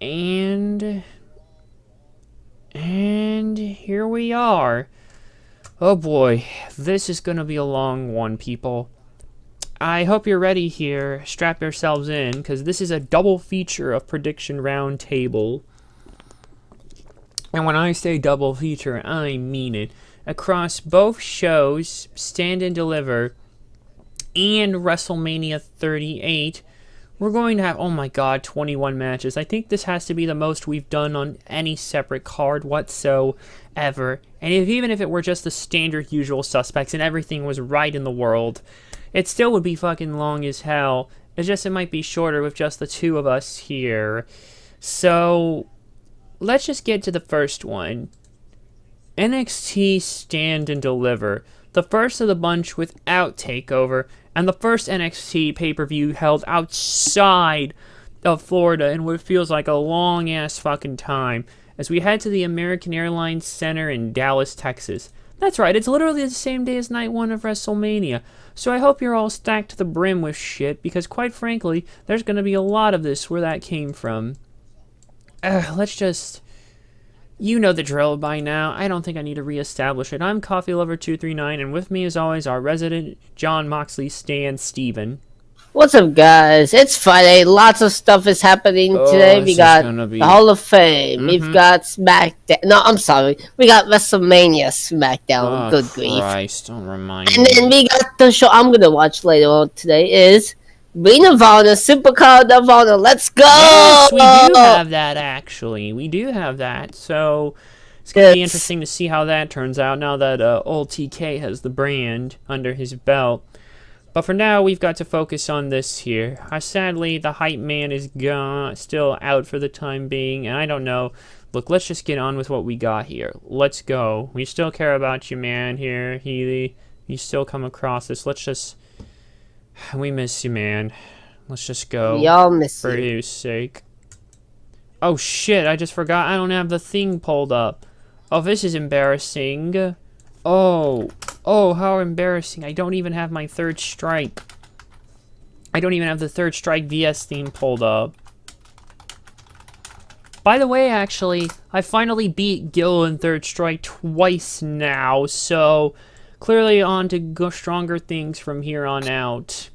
And here we are. Oh boy, this is gonna be a long one, people. I hope you're ready here. Strap yourselves in, because this is a double feature of Prediction Roundtable. And when I say double feature, I mean it. Across both shows, Stand and Deliver and WrestleMania 38, we're going to have, oh my god, 21 matches. I think this has to be the most we've done on any separate card whatsoever. And even if it were just the standard usual suspects and everything was right in the world, it still would be fucking long as hell. It's just it might be shorter with just the two of us here. So let's just get to the first one. NXT Stand and Deliver. The first of the bunch without TakeOver, and the first NXT pay-per-view held outside of Florida in what feels like a long-ass fucking time, as we head to the American Airlines Center in Dallas, Texas. That's right, it's literally the same day as night one of WrestleMania, so I hope you're all stacked to the brim with shit, because quite frankly, there's gonna be a lot of this where that came from. Let's just... You know the drill by now. I don't think I need to reestablish it. I'm CoffeeLover239, and with me, as always, our resident John Moxley Stan Steven. What's up, guys? It's Friday. Lots of stuff is happening today. We got the Hall of Fame. We've got SmackDown. No, I'm sorry. We got WrestleMania SmackDown. Good grief. Christ, don't remind me. And then we got the show I'm going to watch later on today is Ring of Honor, Supercard of Honor. Let's go! Yes, we do have that, actually. We do have that. So it's going to be interesting to see how that turns out now that old TK has the brand under his belt. But for now, we've got to focus on this here. Sadly, the hype man is gone, still out for the time being, and I don't know. Look, let's just get on with what we got here. Let's go. We still care about you, man, here, Healy. You still come across this. Let's just... We miss you, man. Let's just go. We all miss you. For your sake. Oh, shit, I just forgot. I don't have the thing pulled up. Oh, this is embarrassing. Oh, how embarrassing. I don't even have my Third Strike. I don't even have the Third Strike VS theme pulled up. By the way, actually, I finally beat Gil in Third Strike twice now, so clearly on to go stronger things from here on out.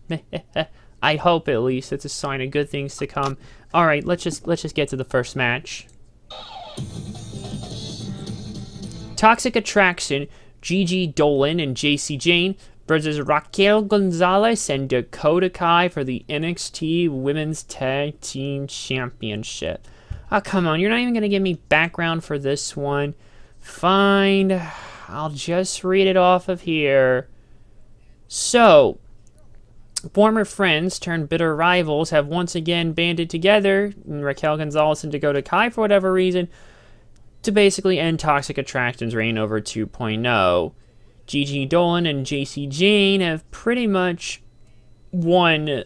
I hope, at least. It's a sign of good things to come. Alright, let's just get to the first match. Toxic Attraction, Gigi Dolan and JC Jane versus Raquel Gonzalez and Dakota Kai for the NXT Women's Tag Team Championship. Oh, come on, you're not even going to give me background for this one. Fine, I'll just read it off of here. So, former friends turned bitter rivals have once again banded together, Raquel Gonzalez and Dakota Kai for whatever reason, to basically end Toxic Attraction's reign over 2.0. Gigi Dolan and JC Jane have pretty much won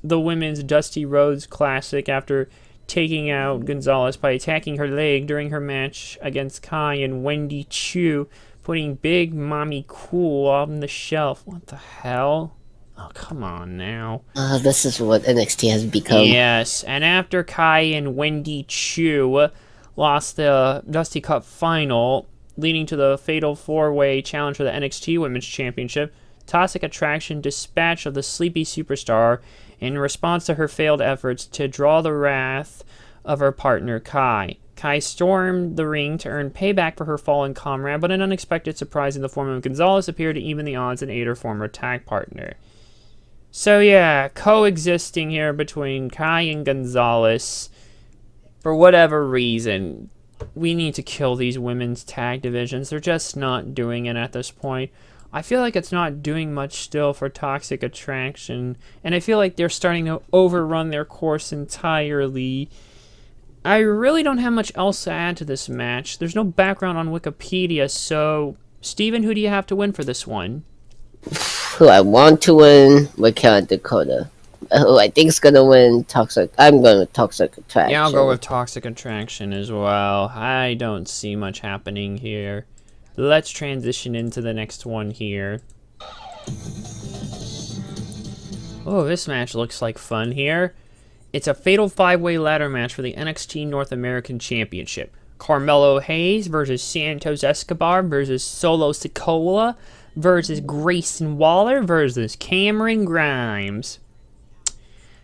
the Women's Dusty Rhodes Classic after taking out Gonzalez by attacking her leg during her match against Kai and Wendy Chu, putting Big Mommy Cool on the shelf. What the hell? Oh, come on now. This is what NXT has become. Yes, and after Kai and Wendy Chu lost the Dusty Cup final, leading to the Fatal 4-Way challenge for the NXT Women's Championship, Toxic Attraction dispatched of the Sleepy Superstar in response to her failed efforts to draw the wrath of her partner Kai. Kai stormed the ring to earn payback for her fallen comrade, but an unexpected surprise in the form of Gonzalez appeared to even the odds and aid her former tag partner. So yeah, coexisting here between Kai and Gonzalez. For whatever reason, we need to kill these women's tag divisions. They're just not doing it at this point. I feel like it's not doing much still for Toxic Attraction, and I feel like they're starting to overrun their course entirely. I really don't have much else to add to this match. There's no background on Wikipedia, so Steven, who do you have to win for this one? Who I want to win, Raquel and Dakota. Who I think is gonna win, Toxic. I'm going with Toxic Attraction. Yeah, I'll go with Toxic Attraction as well. I don't see much happening here. Let's transition into the next one here. Oh, this match looks like fun here. It's a fatal 5-way ladder match for the NXT North American Championship. Carmelo Hayes versus Santos Escobar versus Solo Sikoa versus Grayson Waller versus Cameron Grimes.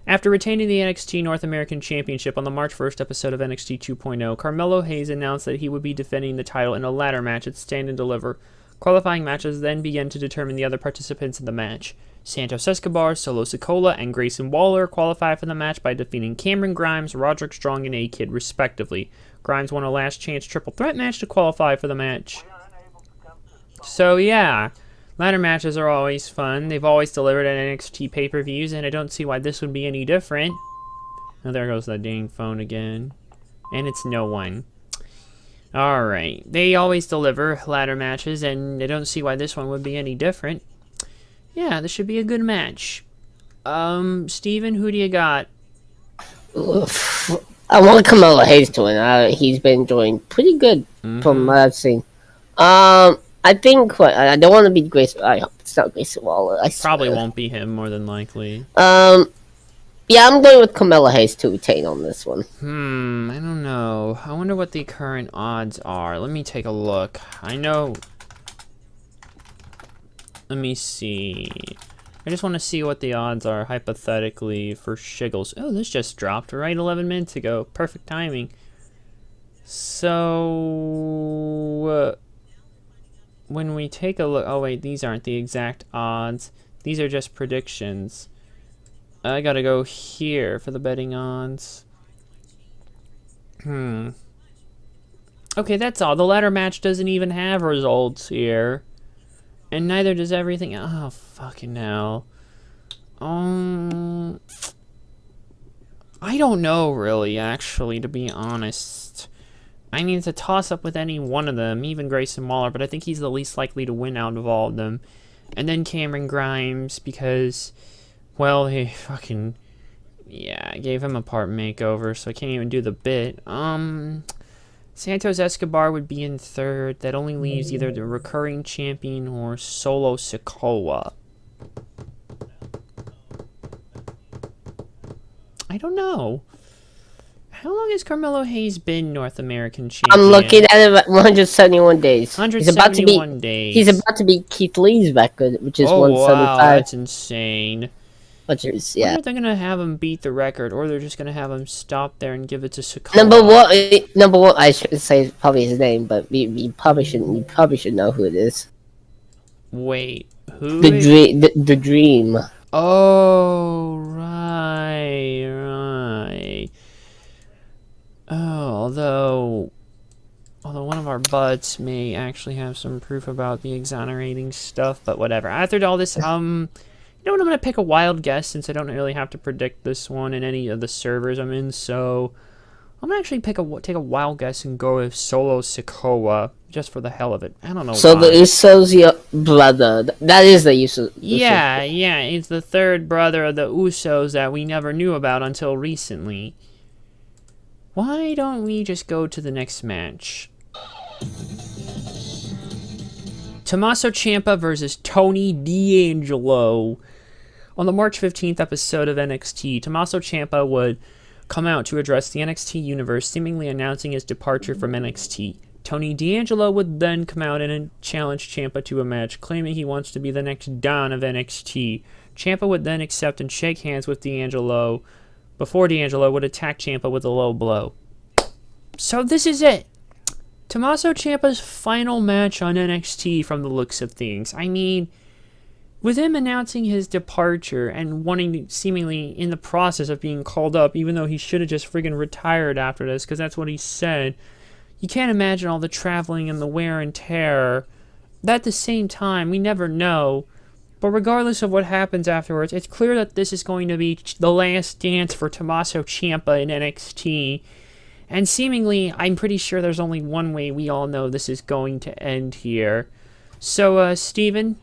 After retaining the NXT North American Championship on the March 1st episode of NXT 2.0, Carmelo Hayes announced that he would be defending the title in a ladder match at Stand and Deliver. Qualifying matches then began to determine the other participants in the match. Santos Escobar, Solo Sikoa, and Grayson Waller qualified for the match by defeating Cameron Grimes, Roderick Strong, and A-Kid, respectively. Grimes won a last-chance triple threat match to qualify for the match. So, yeah, ladder matches are always fun. They've always delivered at NXT pay-per-views, and I don't see why this would be any different. Oh, there goes that dang phone again. And it's no one. Alright, they always deliver ladder matches, and I don't see why this one would be any different. Yeah, this should be a good match. Steven, who do you got? Oof. I want Carmelo Hayes to win. He's been doing pretty good from what I've seen. I think I don't want to beat Grayson. I hope it's not Grayson Waller. Probably won't be him, more than likely. Yeah, I'm going with Carmelo Hayes to retain on this one. I don't know. I wonder what the current odds are. Let me take a look. I know. Let me see. I just want to see what the odds are, hypothetically, for Shiggles. Oh, this just dropped right 11 minutes ago. Perfect timing. So, when we take a look... Oh, wait, these aren't the exact odds. These are just predictions. I gotta go here for the betting odds. Okay, that's all. The ladder match doesn't even have results here. And neither does everything. Oh, fucking hell. I don't know, really, actually, to be honest. I mean, it's a toss-up with any one of them, even Grayson Waller, but I think he's the least likely to win out of all of them. And then Cameron Grimes, because, well, they fucking, yeah, gave him a part makeover, so I can't even do the bit. Santos Escobar would be in third. That only leaves either the recurring champion or Solo Sikoa. I don't know. How long has Carmelo Hayes been North American champion? I'm looking at it at 171 days. 171 days. He's about to beat Keith Lee's record, which is 175. Wow, that's insane. Which is, yeah. I wonder if they're gonna have him beat the record, or they're just gonna have him stop there and give it to Sikoa. Number one, I should say probably his name, but you probably shouldn't. You probably should know who it is. Wait, who? The Dream. Oh, right. Oh, although one of our butts may actually have some proof about the exonerating stuff, but whatever. After all this, you know what, I'm going to pick a wild guess since I don't really have to predict this one in any of the servers I'm in, so I'm going to actually take a wild guess and go with Solo Sikoa, just for the hell of it. I don't know so why. The Usos' your brother. That is the Usos. Yeah, it's the third brother of the Usos that we never knew about until recently. Why don't we just go to the next match? Tommaso Ciampa versus Tony D'Angelo. On the March 15th episode of NXT, Tommaso Ciampa would come out to address the NXT universe, seemingly announcing his departure from NXT. Tony D'Angelo would then come out and challenge Ciampa to a match, claiming he wants to be the next Don of NXT. Ciampa would then accept and shake hands with D'Angelo before D'Angelo would attack Ciampa with a low blow. So this is it. Tommaso Ciampa's final match on NXT from the looks of things. I mean, with him announcing his departure and seemingly in the process of being called up, even though he should have just friggin' retired after this, because that's what he said, you can't imagine all the traveling and the wear and tear. But at the same time, we never know. But regardless of what happens afterwards, it's clear that this is going to be the last dance for Tommaso Ciampa in NXT. And seemingly, I'm pretty sure there's only one way we all know this is going to end here. So, Steven?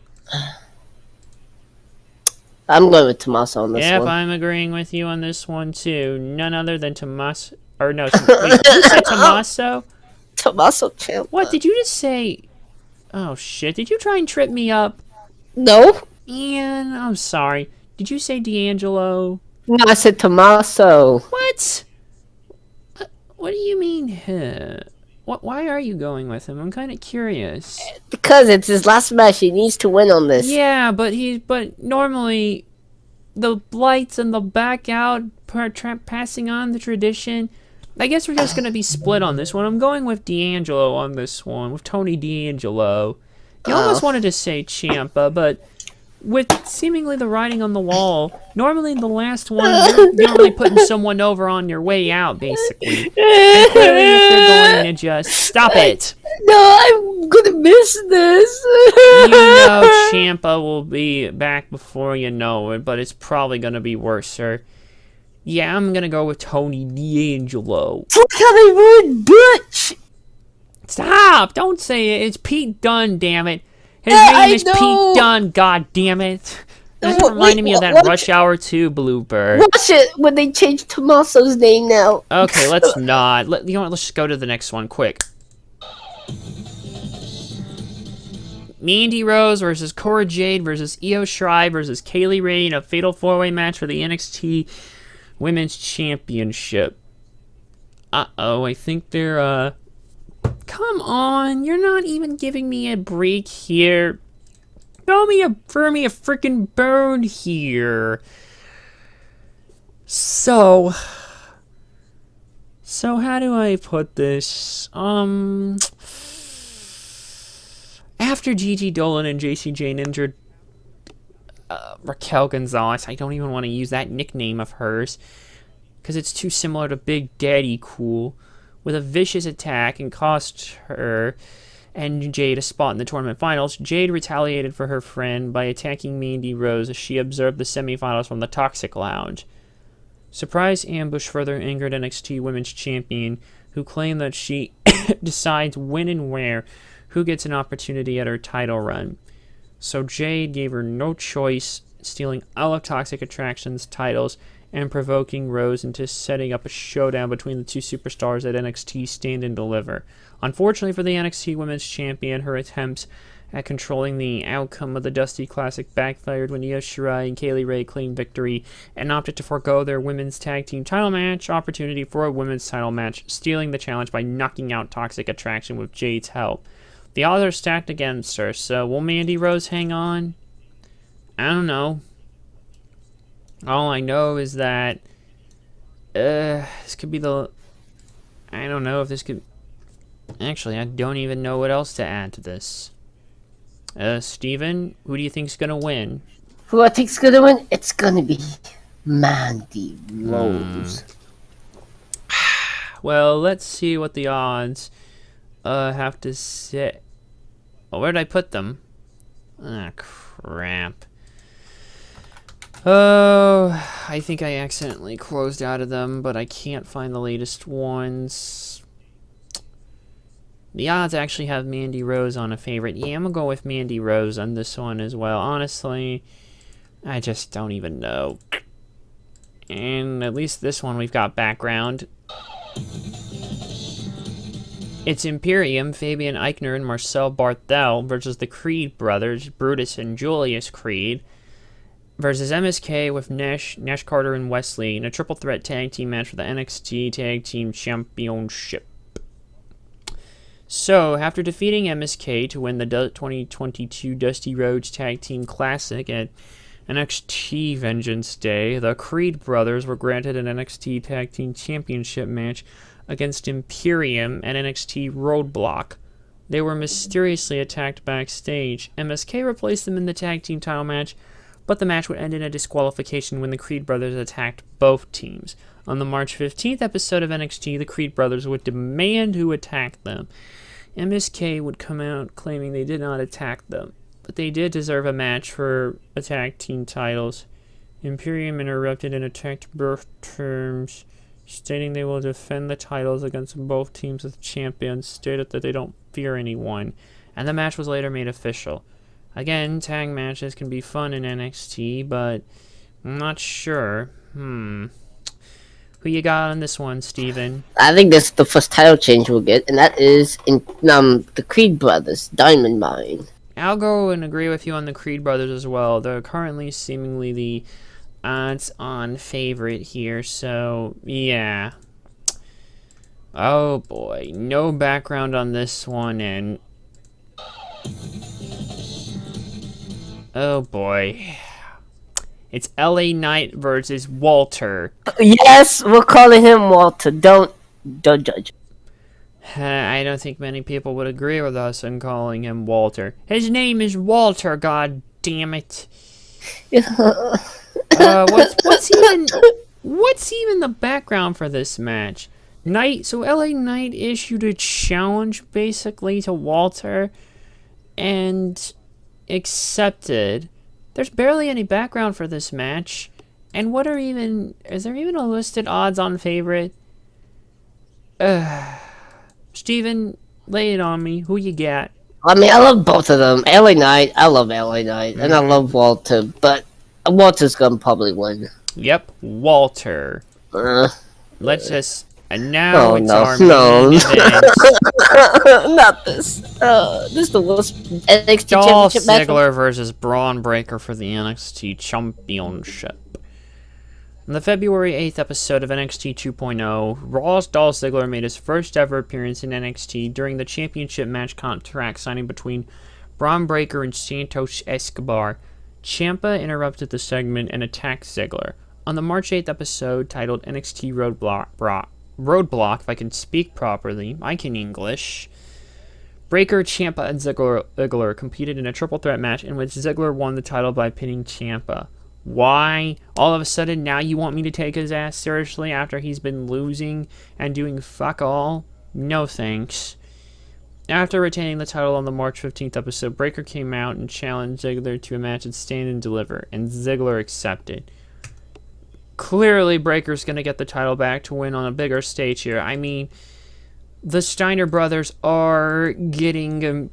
I'm going with Tommaso on this one. Yep, I'm agreeing with you on this one, too. None other than Tommaso... Or no, wait, did you say Tommaso? Tommaso Ciampa. What, did you just say... Oh, shit, did you try and trip me up? No. Ian, I'm sorry. Did you say D'Angelo? No, I said Tommaso. What? What do you mean? Why are you going with him? I'm kind of curious. Because it's his last match. He needs to win on this. Yeah, but normally the lights and the back out, passing on the tradition. I guess we're just gonna be split on this one. I'm going with D'Angelo on this one, with Tony D'Angelo. You almost wanted to say Champa, but with seemingly the writing on the wall, normally the last one, you're normally putting someone over on your way out, basically. And clearly, if you're going to just stop it. No, I'm gonna miss this. You know Champa will be back before you know it, but it's probably gonna be worse, sir. Yeah, I'm gonna go with Tony D'Angelo. Look how they ruined Butch! Stop! Don't say it. It's Pete Dunne, damn it. His name is Pete Dunne, god damn it. This reminded me of that Rush Hour 2 blooper. Watch it when they change Tommaso's name now. Okay, let's not. You know what, let's just go to the next one, quick. Mandy Rose versus Cora Jade versus Io Shirai versus Kaylee Ray in a fatal 4-way match for the NXT Women's Championship. Uh-oh, I think they're, Come on, you're not even giving me a break here. Throw me a freaking bone here. So how do I put this? After Gigi Dolan and JC Jane injured Raquel Gonzalez, I don't even want to use that nickname of hers because it's too similar to Big Daddy Cool, with a vicious attack and cost her and Jade a spot in the tournament finals. Jade retaliated for her friend by attacking Mandy Rose as she observed the semifinals from the Toxic Lounge. Surprise ambush further angered NXT Women's Champion, who claimed that she decides when and where who gets an opportunity at her title run. So Jade gave her no choice, stealing all of Toxic Attraction's titles and provoking Rose into setting up a showdown between the two superstars at NXT Stand and Deliver. Unfortunately for the NXT Women's Champion, her attempts at controlling the outcome of the Dusty Classic backfired when Io Shirai and Kaylee Ray claimed victory and opted to forego their women's tag team title match opportunity for a women's title match, stealing the challenge by knocking out Toxic Attraction with Jade's help. The odds are stacked against her, so will Mandy Rose hang on? I don't know. All I know is that this could be the... I don't know if this could... Actually, I don't even know what else to add to this. Steven, who do you think's gonna win? Who I think's gonna win? It's gonna be Mandy Rose. Well, let's see what the odds have to say. Oh, where did I put them? Ah, crap. Oh, I think I accidentally closed out of them, but I can't find the latest ones. The odds actually have Mandy Rose on a favorite. Yeah, I'm gonna go with Mandy Rose on this one as well. Honestly, I just don't even know. And at least this one we've got background. It's Imperium, Fabian Eichner and Marcel Barthel versus the Creed brothers, Brutus and Julius Creed, versus MSK with Nash Carter and Wesley in a triple threat tag team match for the NXT Tag Team Championship. So, after defeating MSK to win the 2022 Dusty Rhodes Tag Team Classic at NXT Vengeance Day, the Creed brothers were granted an NXT Tag Team Championship match against Imperium at NXT Roadblock. They were mysteriously attacked backstage. MSK replaced them in the tag team title match, but the match would end in a disqualification when the Creed brothers attacked both teams. On the March 15th episode of NXT, the Creed brothers would demand who attacked them. MSK would come out claiming they did not attack them, but they did deserve a match for a tag team titles. Imperium interrupted and attacked both terms, stating they will defend the titles against both teams as champions, stated that they don't fear anyone, and the match was later made official. Again, tag matches can be fun in NXT, but I'm not sure. Who you got on this one, Steven? I think this is the first title change we'll get, and that is in the Creed brothers, Diamond Mine. I'll go and agree with you on the Creed brothers as well. They're currently seemingly the odds-on favorite here, so yeah. Oh boy, no background on this one, and oh boy. It's LA Knight versus Walter. Yes, we're calling him Walter. Don't judge. I don't think many people would agree with us in calling him Walter. His name is Walter, god damn it. What's even the background for this match? So LA Knight issued a challenge basically to Walter and accepted. There's barely any background for this match. And is there even a listed odds on favorite? Steven, lay it on me. Who you got? I mean, I love both of them. LA Knight, I love LA Knight, and I love Walter, but Walter's gonna probably win. Yep, Walter. Let's just... And now main event. Not this. This is the worst NXT Dolph Championship match. Ziggler versus Braun Breaker for the NXT Championship. In the February 8th episode of NXT 2.0, Raw's Dolph Ziggler made his first ever appearance in NXT during the championship match contract signing between Braun Breaker and Santos Escobar. Champa interrupted the segment and attacked Ziggler. On the March 8th episode, titled NXT Roadblock, if I can speak properly, I can English. Breaker, Champa, and Ziggler competed in a triple threat match in which Ziggler won the title by pinning Champa. Why? All of a sudden, now you want me to take his ass seriously after he's been losing and doing fuck all? No thanks. After retaining the title on the March 15th episode, Breaker came out and challenged Ziggler to a match at Stand and Deliver, and Ziggler accepted. Clearly, Breaker's going to get the title back to win on a bigger stage here. I mean, the Steiner brothers are getting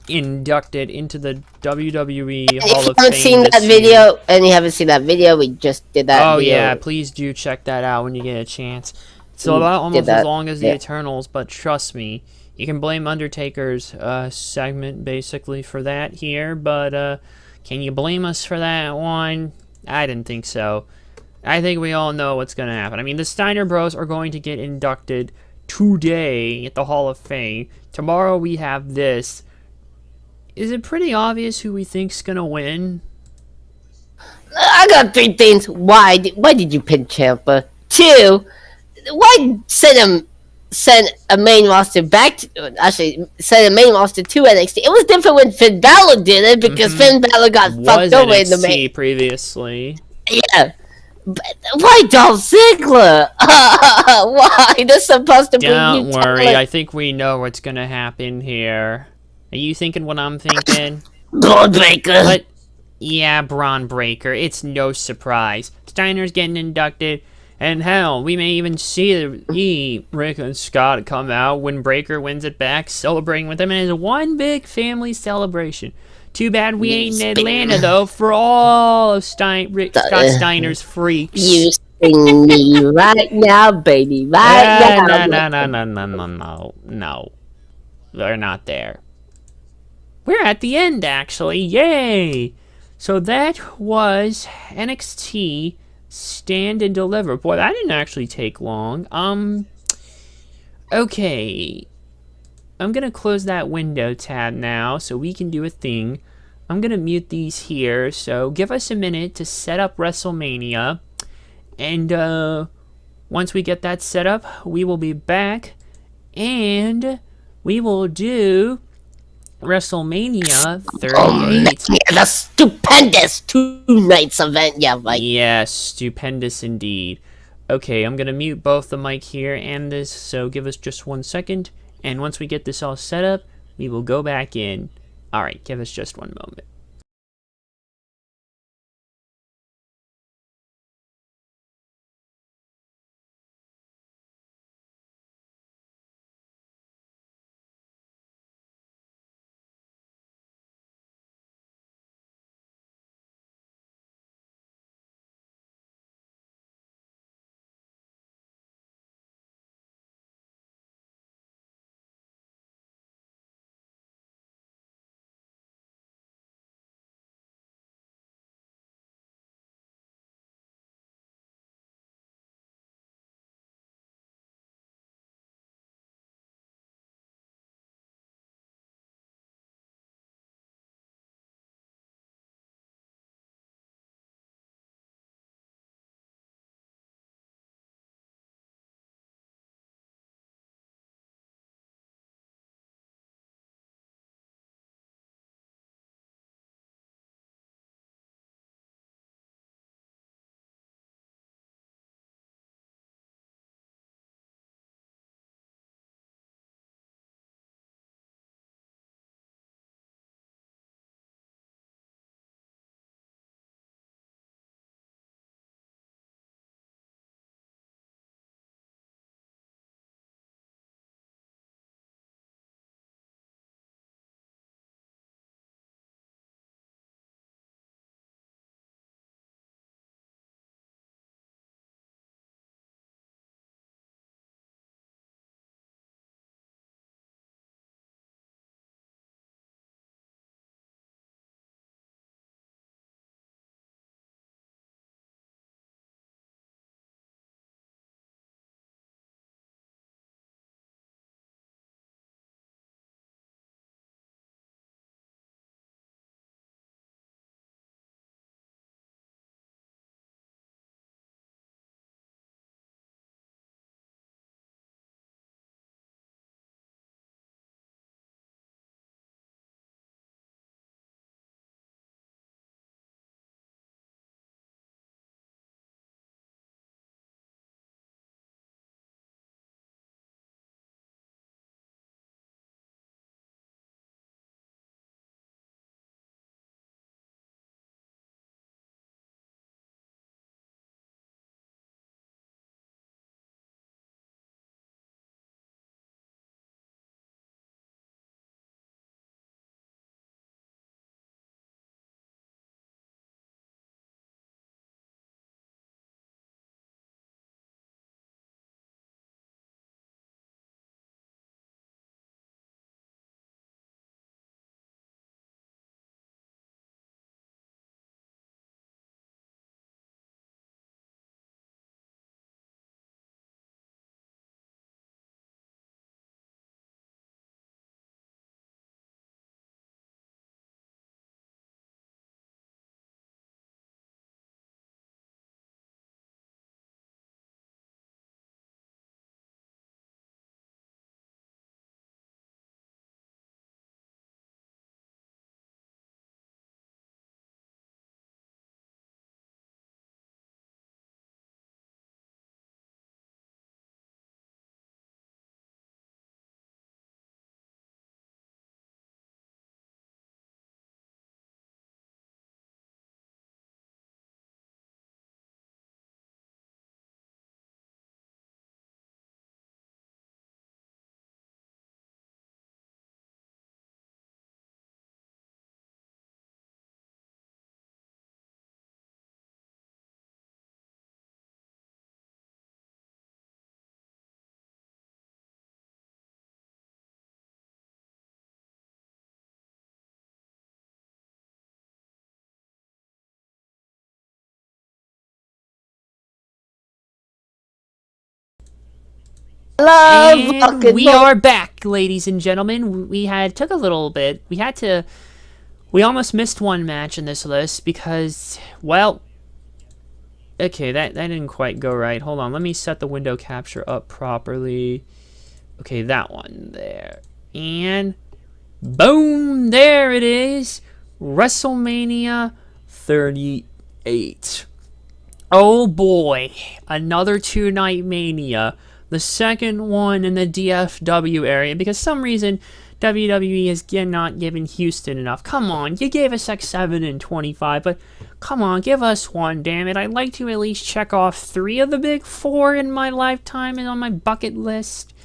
inducted into the WWE Hall of Fame. You haven't seen that video, we just did that. Oh yeah, please do check that out when you get a chance. It's about almost as long as the Eternals, but trust me, you can blame Undertaker's segment basically for that here, but can you blame us for that one? I didn't think so. I think we all know what's going to happen. I mean, the Steiner Bros are going to get inducted today at the Hall of Fame. Tomorrow we have this. Is it pretty obvious who we think's going to win? I got 3 things. Why did you pin Champa? 2, why send a main roster back send a main roster to NXT? It was different when Finn Balor did it because Finn Balor got fucked over in the main previously. Yeah. But why Dolph Ziggler? Why? They're supposed to bring Don't you worry, talent. I think we know what's gonna happen here. Are you thinking what I'm thinking? Braun Breaker. But yeah, Braun Breaker. It's no surprise. Steiner's getting inducted, and hell, we may even see Rick and Scott come out when Breaker wins it back, celebrating with him, and it's one big family celebration. Too bad we ain't in Atlanta, though, for all of Scott Steiner's freaks. You sting me right now, baby. Right now. No. We're not there. We're at the end, actually. Yay! So that was NXT Stand and Deliver. Boy, that didn't actually take long. Okay. I'm going to close that window tab now so we can do a thing. I'm going to mute these here, so give us a minute to set up WrestleMania. And once we get that set up, we will be back and we will do WrestleMania 38. Yeah, the stupendous 2 nights event. Yeah, right. Yes, stupendous indeed. Okay, I'm going to mute both the mic here and this, so give us just 1 second. And once we get this all set up, we will go back in. Alright, give us just 1 moment. And we are back, ladies and gentlemen. Took a little bit. We almost missed one match in this list because, well, okay, that didn't quite go right. Hold on, let me set the window capture up properly. Okay, that one there. And boom, there it is. WrestleMania 38. Oh boy, another two-night Mania. The second one in the DFW area, because some reason WWE is not giving Houston enough. Come on, you gave us like 7 and 25, but come on, give us one, damn it. I'd like to at least check off 3 of the big 4 in my lifetime and on my bucket list.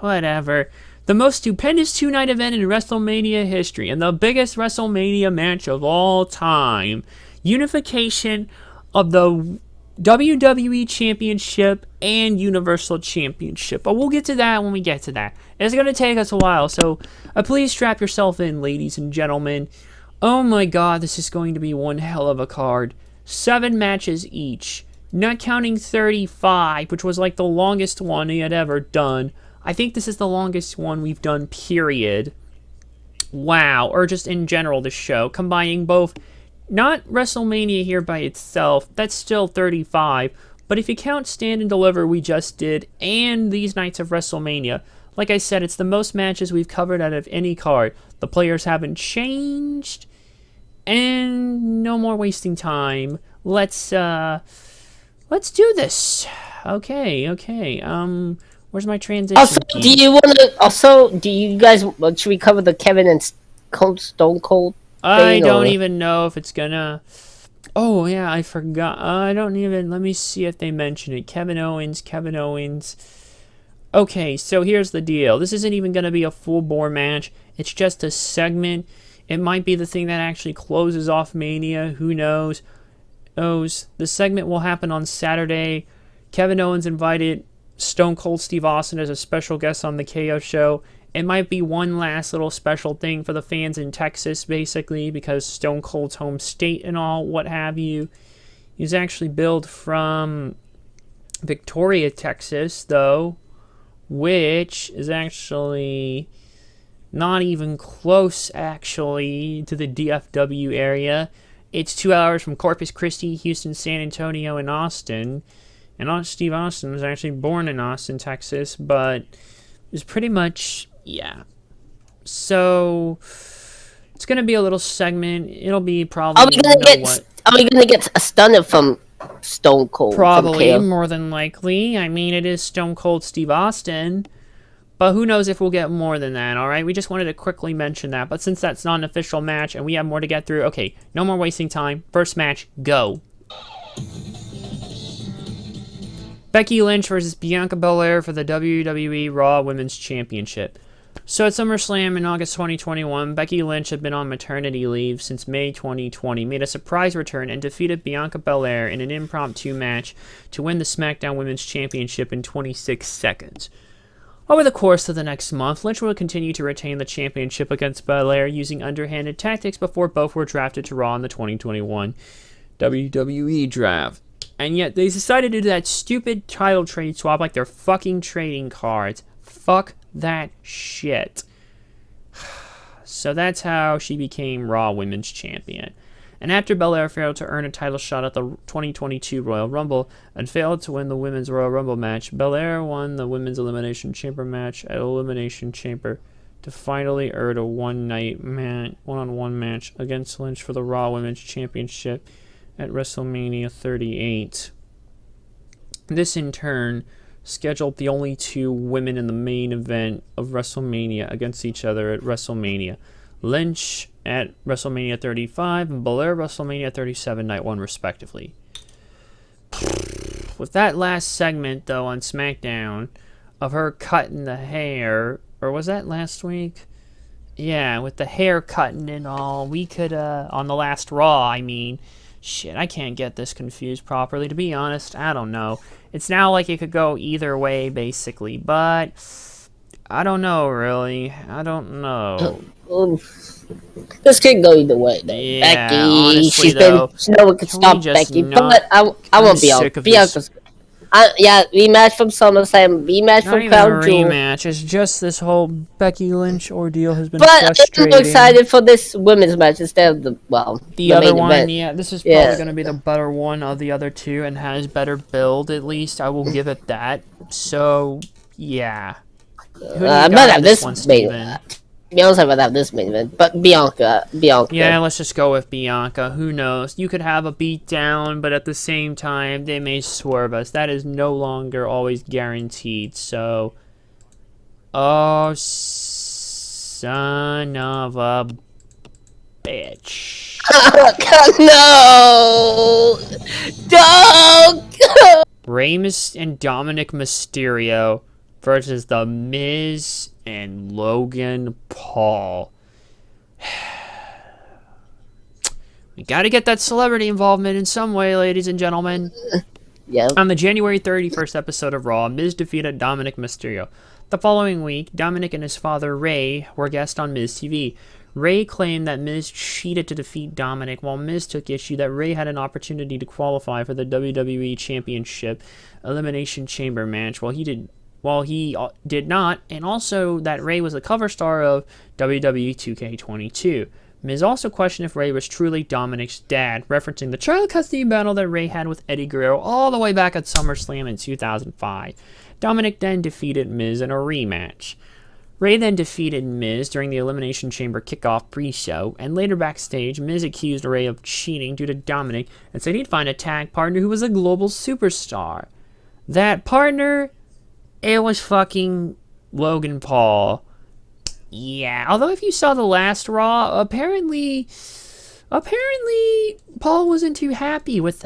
Whatever. The most stupendous two-night event in WrestleMania history, and the biggest WrestleMania match of all time. Unification of the WWE Championship and Universal Championship. But we'll get to that when we get to that. It's going to take us a while, so please strap yourself in, ladies and gentlemen. Oh my god, this is going to be one hell of a card. 7 matches each. Not counting 35, which was like the longest one he had ever done. I think this is the longest one we've done, period. Wow. Or just in general, the show. Combining both... Not WrestleMania here by itself, that's still 35, but if you count Stand and Deliver we just did, and these nights of WrestleMania, like I said, it's the most matches we've covered out of any card. The players haven't changed, and no more wasting time. Let's do this. Okay, where's my transition? Also, do you guys, should we cover the Kevin and Stone Cold? I don't even know if it's gonna... Oh, yeah, I forgot. Let me see if they mention it. Kevin Owens. Okay, so here's the deal. This isn't even gonna be a full-bore match. It's just a segment. It might be the thing that actually closes off Mania. Who knows? The segment will happen on Saturday. Kevin Owens invited Stone Cold Steve Austin as a special guest on the KO show. It might be one last little special thing for the fans in Texas, basically, because Stone Cold's home state and all, what have you. He's actually billed from Victoria, Texas, though, which is actually not even close, actually, to the DFW area. It's 2 hours from Corpus Christi, Houston, San Antonio, and Austin. And Steve Austin was actually born in Austin, Texas, but it's pretty much... Yeah. So it's gonna be a little segment. It'll be probably. Are we gonna get a stunner from Stone Cold? Probably, more than likely. I mean, it is Stone Cold Steve Austin, but who knows if we'll get more than that. All right. We just wanted to quickly mention that. But since that's not an official match and we have more to get through, okay, no more wasting time. First match, go. Becky Lynch versus Bianca Belair for the WWE Raw Women's Championship. So at SummerSlam in August 2021, Becky Lynch had been on maternity leave since May 2020, made a surprise return, and defeated Bianca Belair in an impromptu match to win the SmackDown Women's Championship in 26 seconds. Over the course of the next month, Lynch would continue to retain the championship against Belair using underhanded tactics before both were drafted to Raw in the 2021 WWE Draft. And yet they decided to do that stupid title trade swap like they're fucking trading cards. Fuck that shit. So that's how she became Raw Women's Champion. And after Belair failed to earn a title shot at the 2022 Royal Rumble and failed to win the Women's Royal Rumble match, Belair won the Women's Elimination Chamber match at Elimination Chamber to finally earn a one-on-one match against Lynch for the Raw Women's Championship at WrestleMania 38. This, in turn, scheduled the only 2 women in the main event of WrestleMania against each other at WrestleMania. Lynch at WrestleMania 35 and Belair WrestleMania 37 Night 1, respectively. With that last segment, though, on SmackDown, of her cutting the hair, or was that last week? Yeah, with the hair cutting and all, we could, on the last Raw, I mean... Shit, I can't get this confused properly. To be honest, I don't know. It's now like it could go either way, basically. But, I don't know, really. I don't know. This could go either way, though. Yeah, Becky, honestly, no one can stop Becky. But I won't be on. Yeah, rematch from SummerSlam, rematch Not from even a Crown Jewel. rematch. It's just this whole Becky Lynch ordeal has been But frustrating. I'm excited for this women's match instead of the other main one. event. Yeah, this is probably going to be the better one of the other two and has better build. At least I will give it that. So yeah, who do you got in this one, Steven? To be honest, I would have this main event, but Bianca. Yeah, let's just go with Bianca. Who knows? You could have a beatdown, but at the same time, they may swerve us. That is no longer always guaranteed. So, oh, son of a bitch. No! Don't! Rey and Dominic Mysterio versus The Miz and Logan Paul. We gotta get that celebrity involvement in some way, ladies and gentlemen. Yep. On the January 31st episode of Raw, Miz defeated Dominic Mysterio. The following week, Dominic and his father, Rey, were guests on Miz TV. Rey claimed that Miz cheated to defeat Dominic, while Miz took issue that Rey had an opportunity to qualify for the WWE Championship Elimination Chamber match, while he did not, and also that Rey was the cover star of WWE 2K22. Miz also questioned if Rey was truly Dominic's dad, referencing the child custody battle that Rey had with Eddie Guerrero all the way back at SummerSlam in 2005. Dominic then defeated Miz in a rematch. Rey then defeated Miz during the Elimination Chamber kickoff pre-show, and later backstage, Miz accused Rey of cheating due to Dominic and said he'd find a tag partner who was a global superstar. That partner, it was fucking Logan Paul. Yeah, although if you saw the last Raw, apparently Paul wasn't too happy with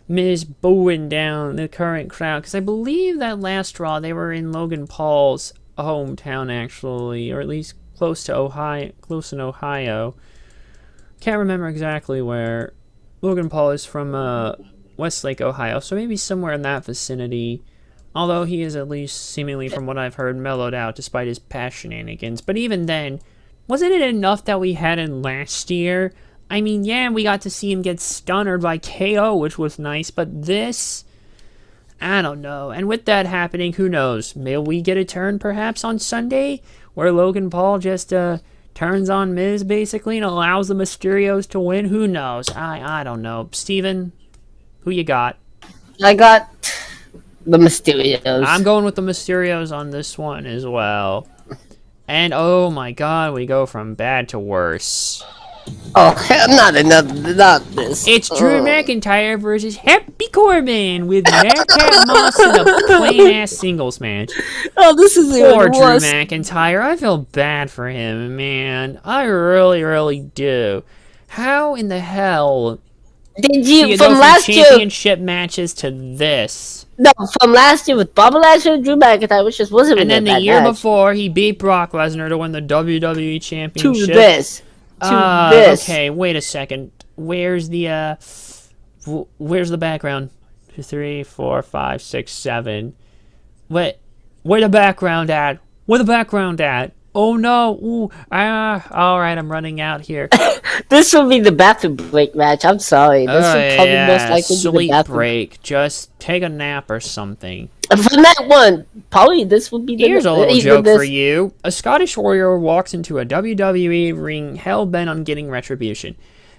Miz booing down the current crowd, because I believe that last Raw they were in Logan Paul's hometown actually, or at least close in Ohio. Can't remember exactly where. Logan Paul is from Westlake, Ohio, so maybe somewhere in that vicinity. Although he is, at least seemingly from what I've heard, mellowed out despite his past shenanigans. But even then, wasn't it enough that we had him last year? I mean, yeah, we got to see him get stunnered by KO, which was nice, but this, I don't know. And with that happening, who knows? May we get a turn perhaps on Sunday where Logan Paul just turns on Miz basically and allows the Mysterios to win? Who knows? I don't know. Steven, who you got? I got the Mysterios. I'm going with the Mysterios on this one as well. And oh my god, we go from bad to worse. Oh, not this. It's Drew McIntyre versus Happy Corbin with Madcap Moss in a plain-ass singles match. Oh, this is poor Drew McIntyre. I feel bad for him, man. I really, really do. How in the hell did you from last championship matches to this? No, from last year with Bobby Lashley and Drew McIntyre, which just wasn't. And then the year before, he beat Brock Lesnar to win the WWE Championship. To this. Okay, wait a second. Where's the background? 2, 3, 4, 5, 6, 7. Where the background at? Where the background at? Oh no! Ooh, all right, I'm running out here. This will be the bathroom break match. I'm sorry. This will probably most likely sleep be the bathroom break. Just take a nap or something. From that one, probably this would be the. Here's a little joke for you. A Scottish warrior walks into a WWE ring hell-bent on getting retribution.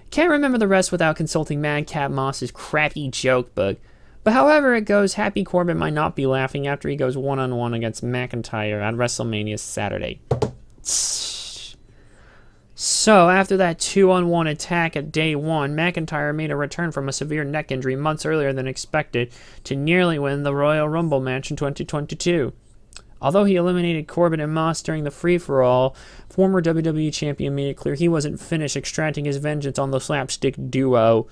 Can't remember the rest without consulting Madcap Moss's crappy joke book. But however it goes, Happy Corbin might not be laughing after he goes one-on-one against McIntyre on WrestleMania Saturday. So, after that 2-on-1 attack at day 1, McIntyre made a return from a severe neck injury months earlier than expected to nearly win the Royal Rumble match in 2022. Although he eliminated Corbin and Moss during the free-for-all, former WWE Champion made it clear he wasn't finished extracting his vengeance on the slapstick duo.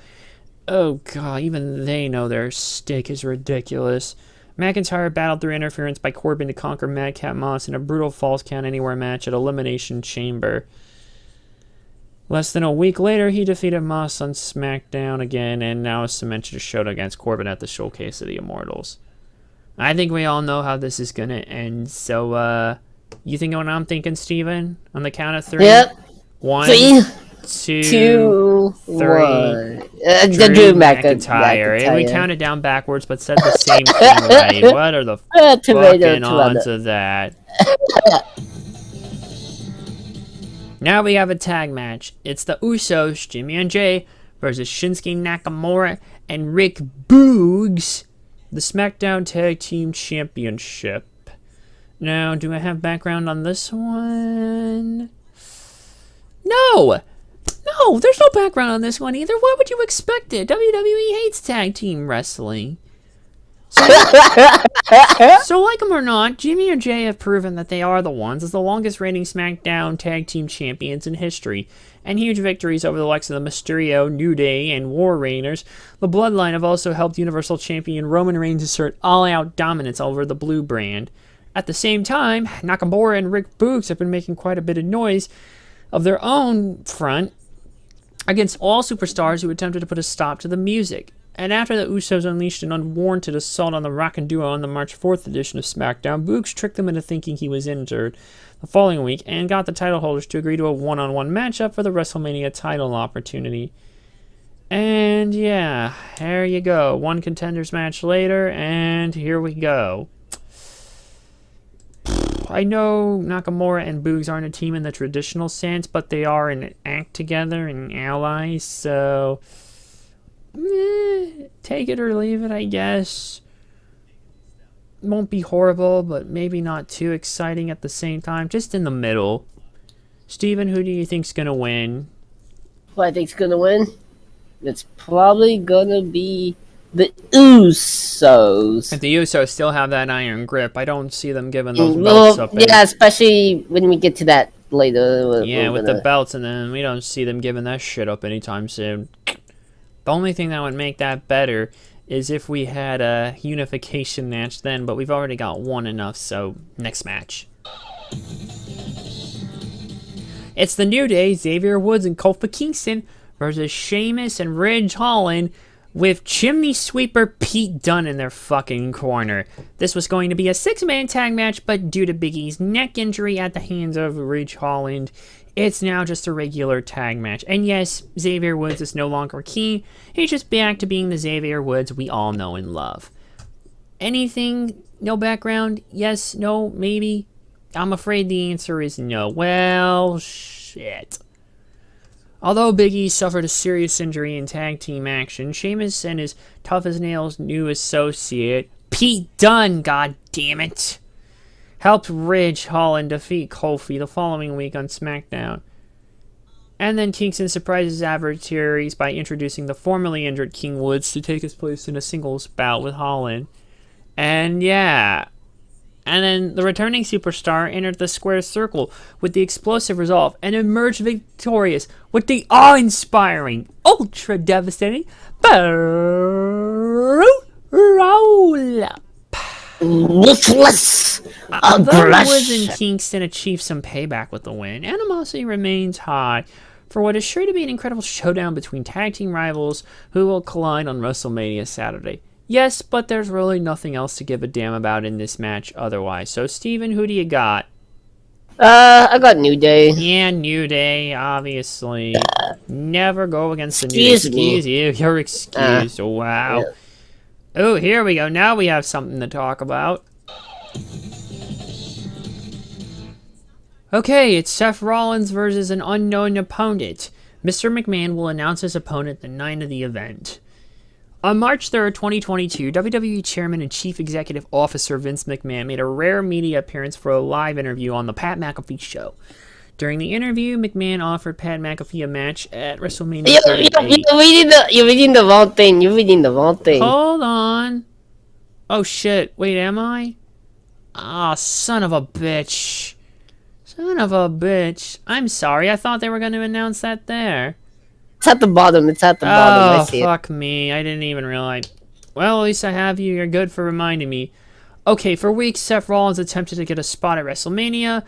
Oh god, even they know their stick is ridiculous. McIntyre battled through interference by Corbin to conquer Madcap Moss in a brutal false count anywhere match at Elimination Chamber. Less than a week later, he defeated Moss on SmackDown again, and now has cemented a showdown against Corbin at the Showcase of the Immortals. I think we all know how this is gonna end, so, you think what I'm thinking, Steven? On the count of 3? Yep. 1, 2, 3. Drew McIntyre. And we counted down backwards, but said the same thing right. What are the fucking odds of that? Now we have a tag match. It's the Usos, Jimmy and Jay, versus Shinsuke Nakamura and Rick Boogs, the SmackDown Tag Team Championship. Now, do I have background on this one? No! No, there's no background on this one either. Why would you expect it? WWE hates tag team wrestling. So like them or not, Jimmy and Jay have proven that they are the ones as the longest reigning SmackDown Tag Team Champions in history, and huge victories over the likes of the Mysterio, New Day, and War Raiders. The Bloodline have also helped Universal Champion Roman Reigns assert all-out dominance over the Blue brand. At the same time, Nakamura and Rick Boogs have been making quite a bit of noise of their own front against all superstars who attempted to put a stop to the music. And after the Usos unleashed an unwarranted assault on the Rockin' Duo on the March 4th edition of SmackDown, Boogs tricked them into thinking he was injured the following week and got the title holders to agree to a one-on-one matchup for the WrestleMania title opportunity. And yeah, there you go. One contenders match later, and here we go. I know Nakamura and Boogs aren't a team in the traditional sense, but they are an act together and allies, so take it or leave it, I guess. Won't be horrible, but maybe not too exciting at the same time. Just in the middle. Steven, who do you think's gonna win? Who I think's gonna win? It's probably gonna be the Usos. If the Usos still have that iron grip, I don't see them giving those belts up. Yeah, especially when we get to that later. Yeah, with the belts, and then we don't see them giving that shit up anytime soon. The only thing that would make that better is if we had a unification match then, but we've already got one enough, so next match. It's the New Day, Xavier Woods and Kofi Kingston versus Sheamus and Ridge Holland with chimney sweeper Pete Dunne in their fucking corner. This was going to be a 6-man tag match, but due to Big E's neck injury at the hands of Ridge Holland, it's now just a regular tag match. And yes, Xavier Woods is no longer key. He's just back to being the Xavier Woods we all know and love. Anything? No background? Yes? No? Maybe? I'm afraid the answer is no. Well, shit. Although Big E suffered a serious injury in tag team action, Sheamus and his tough-as-nails new associate, Pete Dunne, goddammit, helped Ridge Holland defeat Kofi the following week on SmackDown. And then Kingston surprises adversaries by introducing the formerly injured King Woods to take his place in a singles bout with Holland. And yeah. And then the returning superstar entered the square circle with the explosive resolve and emerged victorious with the awe-inspiring, ultra-devastating roll-up. Ruthless Although Woods and Kingston achieved some payback with the win, animosity remains high for what is sure to be an incredible showdown between tag team rivals who will collide on WrestleMania Saturday. Yes, but there's really nothing else to give a damn about in this match otherwise. So, Steven, who do you got? I got New Day. Yeah, New Day, obviously. Never go against the New Day. Excuse you. You're excused. Wow. Yeah. Oh, here we go. Now we have something to talk about. Okay, it's Seth Rollins versus an unknown opponent. Mr. McMahon will announce his opponent the night of the event. On March 3rd, 2022, WWE Chairman and Chief Executive Officer Vince McMahon made a rare media appearance for a live interview on The Pat McAfee Show. During the interview, McMahon offered Pat McAfee a match at WrestleMania 38. You're reading the wrong thing. You're reading the wrong thing. Hold on. Oh, shit. Wait, am I? Ah, son of a bitch. Son of a bitch. I'm sorry. I thought they were going to announce that there. It's at the bottom. It's at the bottom. I see it. Fuck me. I didn't even realize. Well, at least I have you. You're good for reminding me. Okay, for weeks, Seth Rollins attempted to get a spot at WrestleMania.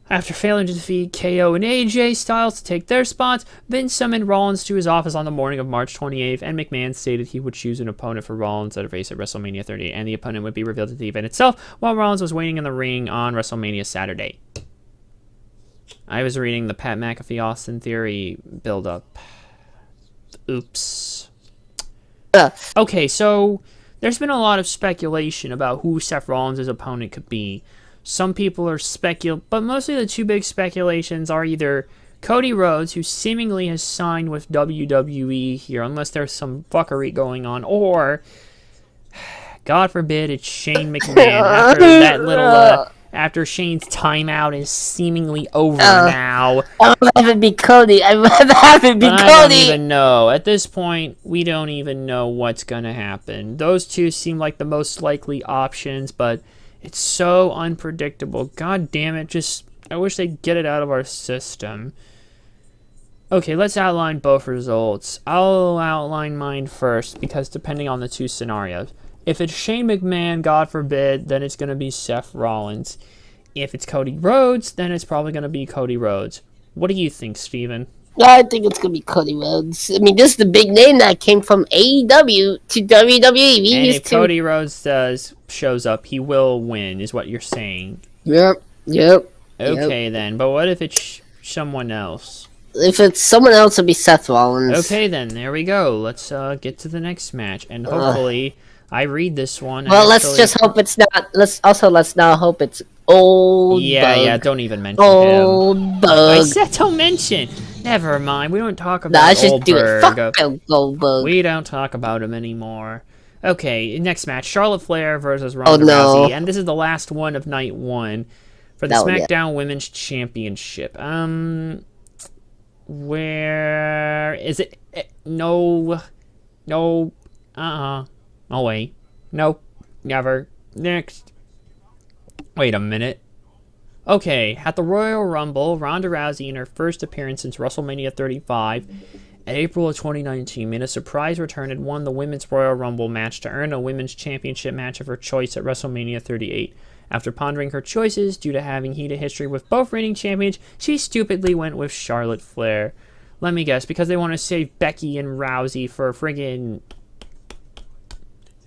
After failing to defeat KO and AJ Styles to take their spots, Vince summoned Rollins to his office on the morning of March 28th, and McMahon stated he would choose an opponent for Rollins at face at WrestleMania 38, and the opponent would be revealed at the event itself, while Rollins was waiting in the ring on WrestleMania Saturday. I was reading the Pat McAfee Austin Theory build-up. Oops. Okay, so there's been a lot of speculation about who Seth Rollins' opponent could be. Some people are but mostly the two big speculations are either Cody Rhodes, who seemingly has signed with WWE here, unless there's some fuckery going on, or, God forbid, it's Shane McMahon after Shane's timeout is seemingly over now. I'd rather be Cody. I don't even know. At this point, we don't even know what's gonna happen. Those two seem like the most likely options, but it's so unpredictable. God damn it, I wish they'd get it out of our system. Okay, let's outline both results. I'll outline mine first, because depending on the two scenarios. If it's Shane McMahon, God forbid, then it's going to be Seth Rollins. If it's Cody Rhodes, then it's probably going to be Cody Rhodes. What do you think, Steven? I think it's going to be Cody Rhodes. I mean, this is the big name that came from AEW to WWE. And if Cody Rhodes shows up, he will win, is what you're saying. Yep. Okay, then. But what if it's someone else? If it's someone else, it'll be Seth Rollins. Okay, then. There we go. Let's get to the next match. And hopefully, I read this one. Well, let's just hope it's not... Let's not hope it's Old Bug. Yeah, don't even mention Old Bug. I said don't mention. Never mind. We don't talk about Old Bug. Fuck Old Bug. We don't talk about him anymore. Okay, next match. Charlotte Flair versus Ronda Rousey. And this is the last one of night one for the SmackDown Women's Championship. Where is it? No. Oh, wait. Nope. Never. Next. Wait a minute. Okay, at the Royal Rumble, Ronda Rousey, in her first appearance since WrestleMania 35, in April of 2019, made a surprise return and won the Women's Royal Rumble match to earn a Women's Championship match of her choice at WrestleMania 38. After pondering her choices, due to having heated history with both reigning champions, she stupidly went with Charlotte Flair. Let me guess, because they want to save Becky and Rousey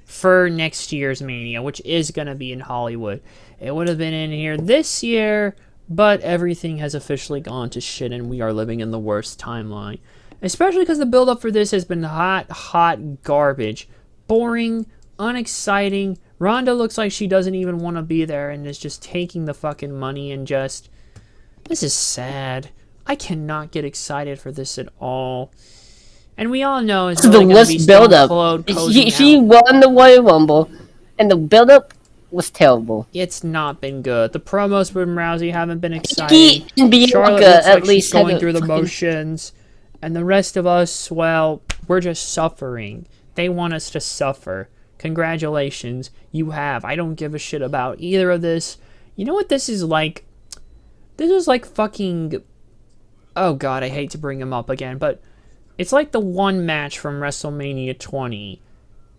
for next year's Mania, which is going to be in Hollywood. It would have been in here this year, but everything has officially gone to shit and we are living in the worst timeline. Especially because the build-up for this has been hot garbage. Boring, unexciting. Ronda looks like she doesn't even want to be there and is just taking the fucking money and just... This is sad. I cannot get excited for this at all. And we all know it's the worst build-up. She won the Royal Rumble, and the build-up was terrible. It's not been good. The promos from Rousey haven't been exciting. Charlotte looks at least going through the motions. And the rest of us, well, we're just suffering. They want us to suffer. Congratulations, you have. I don't give a shit about either of this. You know what this is like? This is like fucking... Oh god, I hate to bring him up again, but... It's like the one match from WrestleMania 20.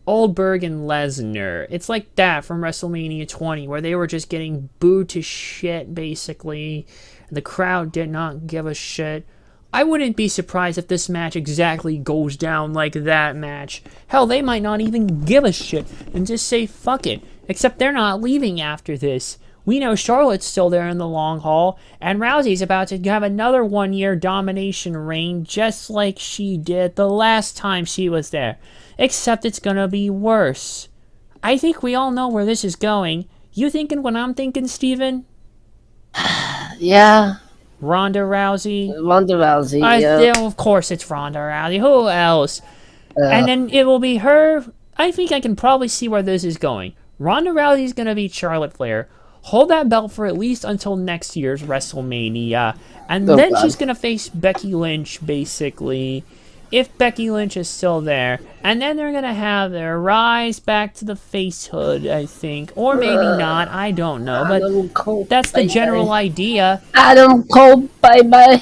Goldberg and Lesnar. It's like that from WrestleMania 20, where they were just getting booed to shit, basically. The crowd did not give a shit. I wouldn't be surprised if this match exactly goes down like that match. Hell, they might not even give a shit and just say fuck it. Except they're not leaving after this. We know Charlotte's still there in the long haul, and Rousey's about to have another one-year domination reign just like she did the last time she was there. Except it's gonna be worse. I think we all know where this is going. You thinking what I'm thinking, Steven? Yeah. Ronda Rousey? Ronda Rousey, yeah. Of course it's Ronda Rousey. Who else? And then it will be her. I think I can probably see where this is going. Ronda Rousey's gonna be Charlotte Flair. Hold that belt for at least until next year's WrestleMania. And then she's going to face Becky Lynch, basically. If Becky Lynch is still there. And then they're going to have their rise back to the facehood, I think. Or maybe not. I don't know. But that's the general idea. Adam Cole, bye-bye.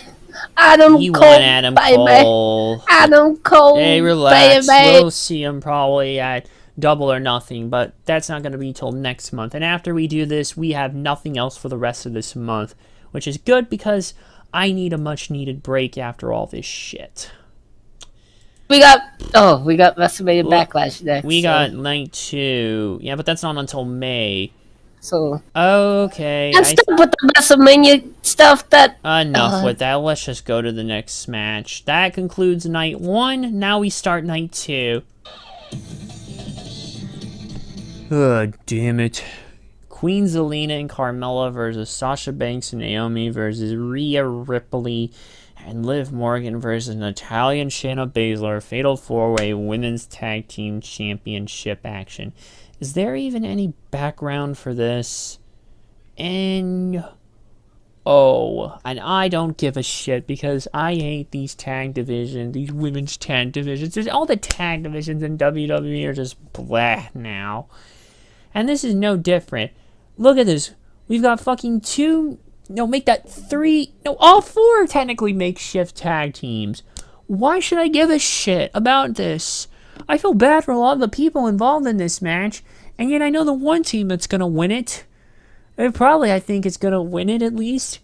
Adam Cole. Adam Cole. Hey, relax. We'll see him probably at Double or Nothing, but that's not going to be till next month. And after we do this, we have nothing else for the rest of this month, which is good because I need a much-needed break after all this shit. We got WrestleMania Backlash next. We got Night 2. Yeah, but that's not until May. So... Okay. And stop with the WrestleMania stuff that... Enough with that. Let's just go to the next match. That concludes Night 1. Now we start Night 2. Ugh, damn it. Queen Zelina and Carmella versus Sasha Banks and Naomi versus Rhea Ripley and Liv Morgan versus Natalya and Shayna Baszler. Fatal 4-Way Women's Tag Team Championship action. Is there even any background for this? And I don't give a shit because I hate these tag divisions, these women's tag divisions. All the tag divisions in WWE are just blah now. And this is no different. Look at this. We've got fucking all 4 technically makeshift tag teams. Why should I give a shit about this? I feel bad for a lot of the people involved in this match, and yet I know the one team that's gonna win it. I think it's gonna win it at least.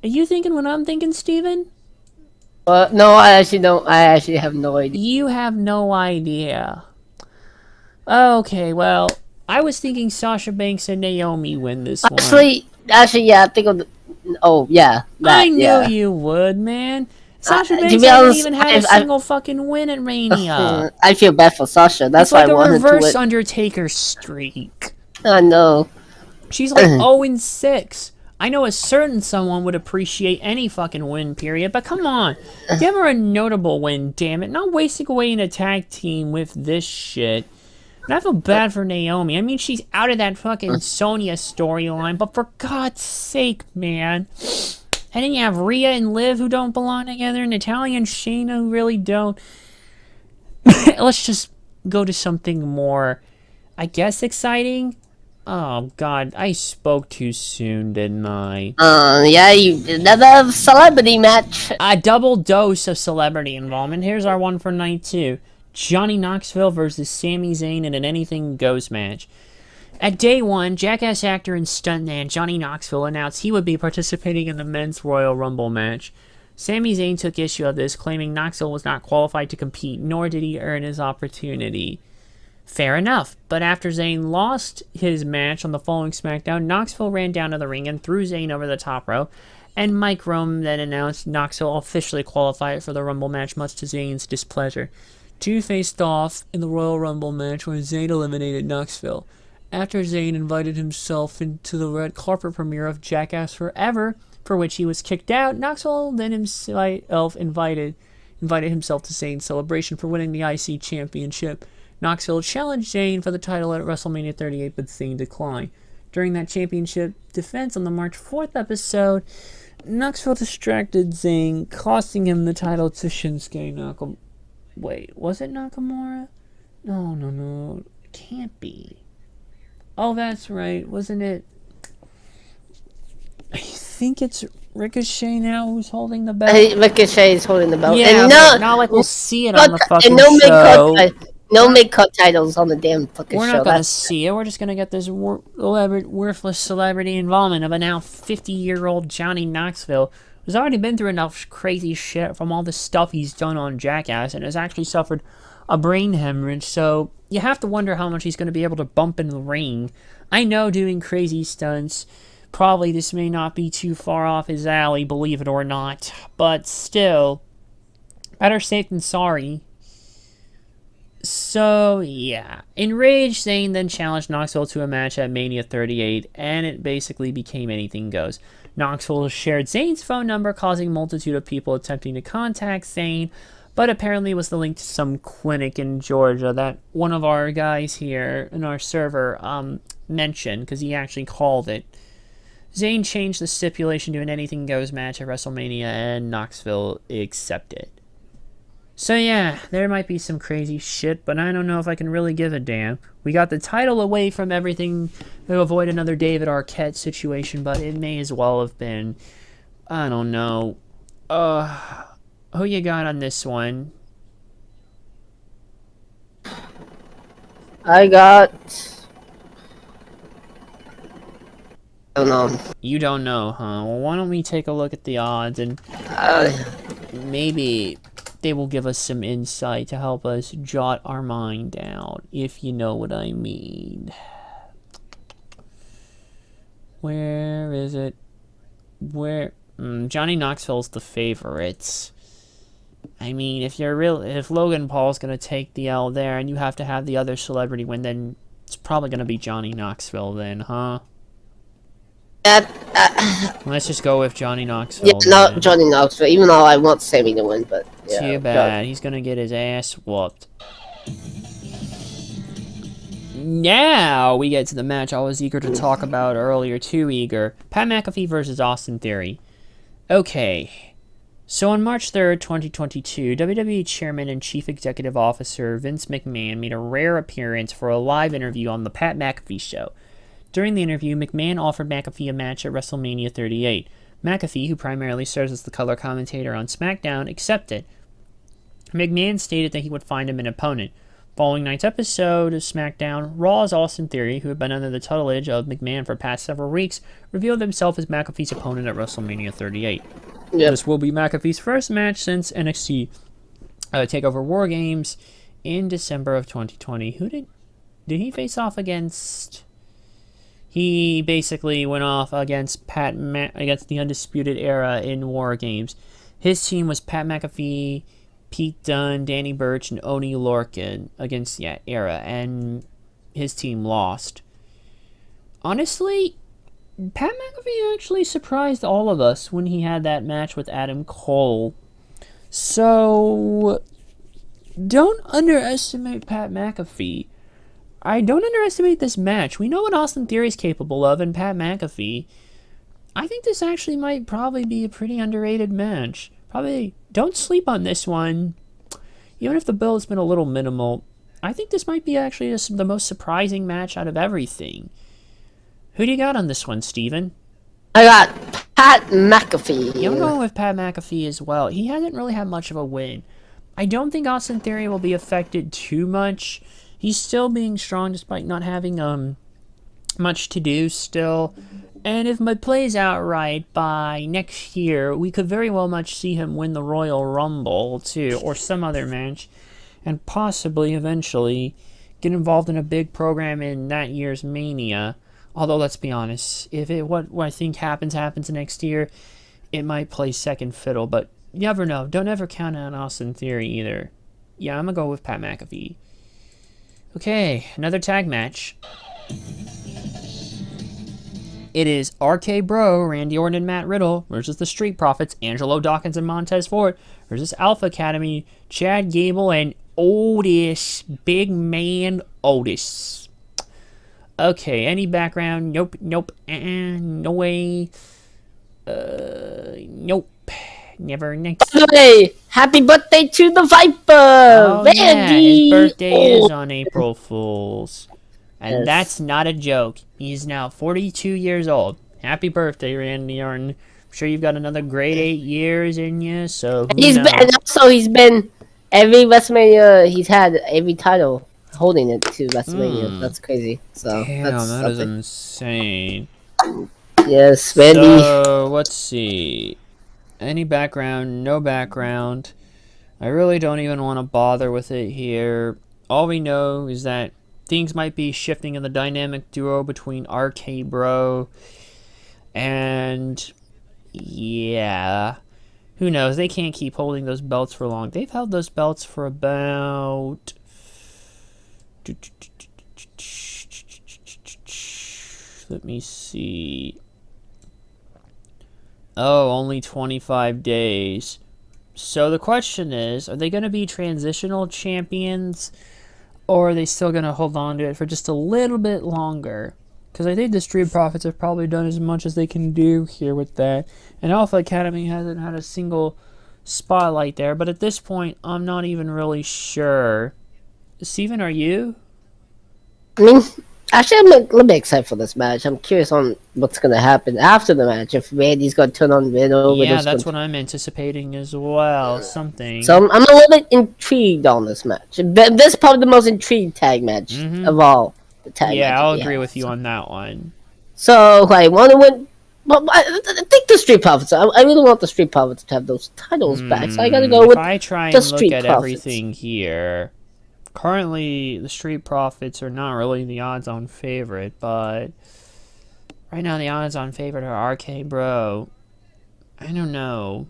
Are you thinking what I'm thinking, Steven? No, I actually don't. I actually have no idea. You have no idea. Okay, well, I was thinking Sasha Banks and Naomi win this one. Actually, yeah, I think of I knew you would, man. Sasha Banks hasn't even had a single fucking win at Mania. I feel bad for Sasha. That's why I wanted to. It's like a reverse Undertaker streak. I know. She's like 0-6. I know a certain someone would appreciate any fucking win period, but come on. Give her a notable win, damn it. Not wasting away in a tag team with this shit. And I feel bad for Naomi. I mean, she's out of that fucking Sonya storyline, but for God's sake, man. And then you have Rhea and Liv who don't belong together, Natalya and Shayna who really don't. Let's just go to something more, I guess, exciting. Oh, God, I spoke too soon, didn't I? Another celebrity match. A double dose of celebrity involvement. Here's our one for night 2. Johnny Knoxville versus Sami Zayn in an Anything Goes match. At day 1, Jackass actor and stuntman Johnny Knoxville announced he would be participating in the Men's Royal Rumble match. Sami Zayn took issue of this, claiming Knoxville was not qualified to compete, nor did he earn his opportunity. Fair enough, but after Zayn lost his match on the following SmackDown, Knoxville ran down to the ring and threw Zayn over the top rope, and Mike Rome then announced Knoxville officially qualified for the Rumble match, much to Zayn's displeasure. 2 faced off in the Royal Rumble match where Zayn eliminated Knoxville. After Zayn invited himself into the red carpet premiere of Jackass Forever, for which he was kicked out, Knoxville then himself invited himself to Zayn's celebration for winning the IC Championship. Knoxville challenged Zayn for the title at WrestleMania 38, but Zayn declined. During that championship defense on the March 4th episode, Knoxville distracted Zayn, costing him the title to Shinsuke Nakamura. Wait, was it Nakamura? No. It can't be. Oh, that's right. Wasn't it? I think it's Ricochet now who's holding the belt. Ricochet is holding the belt. Yeah, and not like we'll see it on the fucking show. No make-cut titles on the damn fucking show. We're not going to see it. We're just going to get this worthless celebrity involvement of a now 50-year-old Johnny Knoxville, who's already been through enough crazy shit from all the stuff he's done on Jackass and has actually suffered a brain hemorrhage, so you have to wonder how much he's going to be able to bump in the ring. I know doing crazy stunts, probably this may not be too far off his alley, believe it or not, but still, better safe than sorry. So, yeah. Enraged, Zayn then challenged Knoxville to a match at Mania 38, and it basically became Anything Goes. Knoxville shared Zayn's phone number, causing a multitude of people attempting to contact Zayn, but apparently it was the link to some clinic in Georgia that one of our guys here in our server mentioned, because he actually called it. Zayn changed the stipulation to an Anything Goes match at WrestleMania, and Knoxville accepted. So yeah, there might be some crazy shit, but I don't know if I can really give a damn. We got the title away from everything to avoid another David Arquette situation, but it may as well have been. I don't know. Who you got on this one? I don't know. You don't know, huh? Well, why don't we take a look at the odds and maybe they will give us some insight to help us jot our mind down, if you know what I mean. Where is it? Johnny Knoxville's the favorites. I mean, if Logan Paul's gonna take the L there, and you have to have the other celebrity win, then It's probably going to be Johnny Knoxville then, huh? Let's just go with Johnny Knoxville. Yeah, not Johnny Knoxville, even though I want Sammy to win, but yeah. Too bad. He's going to get his ass whooped. Now we get to the match I was eager to talk about earlier, too eager. Pat McAfee versus Austin Theory. Okay. So on March 3rd, 2022, WWE Chairman and Chief Executive Officer Vince McMahon made a rare appearance for a live interview on the Pat McAfee Show. During the interview, McMahon offered McAfee a match at WrestleMania 38. McAfee, who primarily serves as the color commentator on SmackDown, accepted. McMahon stated that he would find him an opponent. Following night's episode of SmackDown, Raw's Austin Theory, who had been under the tutelage of McMahon for past several weeks, revealed himself as McAfee's opponent at WrestleMania 38. Yep. This will be McAfee's first match since NXT TakeOver War Games in December of 2020. Who did he face off against? He basically went off against against the Undisputed Era in War Games. His team was Pat McAfee, Pete Dunne, Danny Burch, and Oney Lorcan against Era, and his team lost. Honestly, Pat McAfee actually surprised all of us when he had that match with Adam Cole. So, don't underestimate Pat McAfee. I don't underestimate this match. We know what Austin Theory is capable of, and Pat McAfee. I think this actually might probably be a pretty underrated match. Probably don't sleep on this one. Even if the build's been a little minimal, I think this might be actually the most surprising match out of everything. Who do you got on this one, Steven? I got Pat McAfee. Yeah, I'm going with Pat McAfee as well. He hasn't really had much of a win. I don't think Austin Theory will be affected too much. He's still being strong despite not having much to do still. And if it plays out right by next year, we could very well much see him win the Royal Rumble too, or some other match, and possibly eventually get involved in a big program in that year's Mania. Although let's be honest, if what I think happens next year, it might play second fiddle. But you never know. Don't ever count on Austin Theory either. Yeah, I'm gonna go with Pat McAfee. Okay, another tag match. It is RK Bro, Randy Orton and Matt Riddle versus the Street Profits, Angelo Dawkins and Montez Ford versus Alpha Academy, Chad Gable and Otis, big man Otis. Okay, any background? Nope, no way. Nope. Never next. Hey, happy birthday to the Viper! Oh, Randy! Yeah, his birthday is on April Fool's. And yes, that's not a joke. He's now 42 years old. Happy birthday, Randy Orton. I'm sure you've got another great 8 years in you, so he's been every WrestleMania he's had every title holding it to WrestleMania. That's crazy. So damn, that is insane. Yes, Randy. So let's see. Any background? No background. I really don't even want to bother with it here. All we know is that things might be shifting in the dynamic duo between RK Bro and yeah, who knows? They can't keep holding those belts for long. They've held those belts for about let me see. Oh, only 25 days. So the question is, are they going to be transitional champions, or are they still going to hold on to it for just a little bit longer? Because I think the Street Profits have probably done as much as they can do here with that. And Alpha Academy hasn't had a single spotlight there. But at this point, I'm not even really sure. Steven, are you? I mean, actually, I'm a little bit excited for this match. I'm curious on what's going to happen after the match. If Randy's going to turn on Riddle. Yeah, that's what I'm anticipating as well. Something. So I'm a little bit intrigued on this match. This is probably the most intrigued tag match of all the tag matches. Yeah, I'll agree with you on that one. So, I want to win. Well, I think the Street Profits. I really want the Street Profits to have those titles back. So I got to go with the Street Profits. If I try and look at everything here, currently the Street Profits are not really the odds-on favorite, but right now the odds-on favorite are RK Bro. I don't know.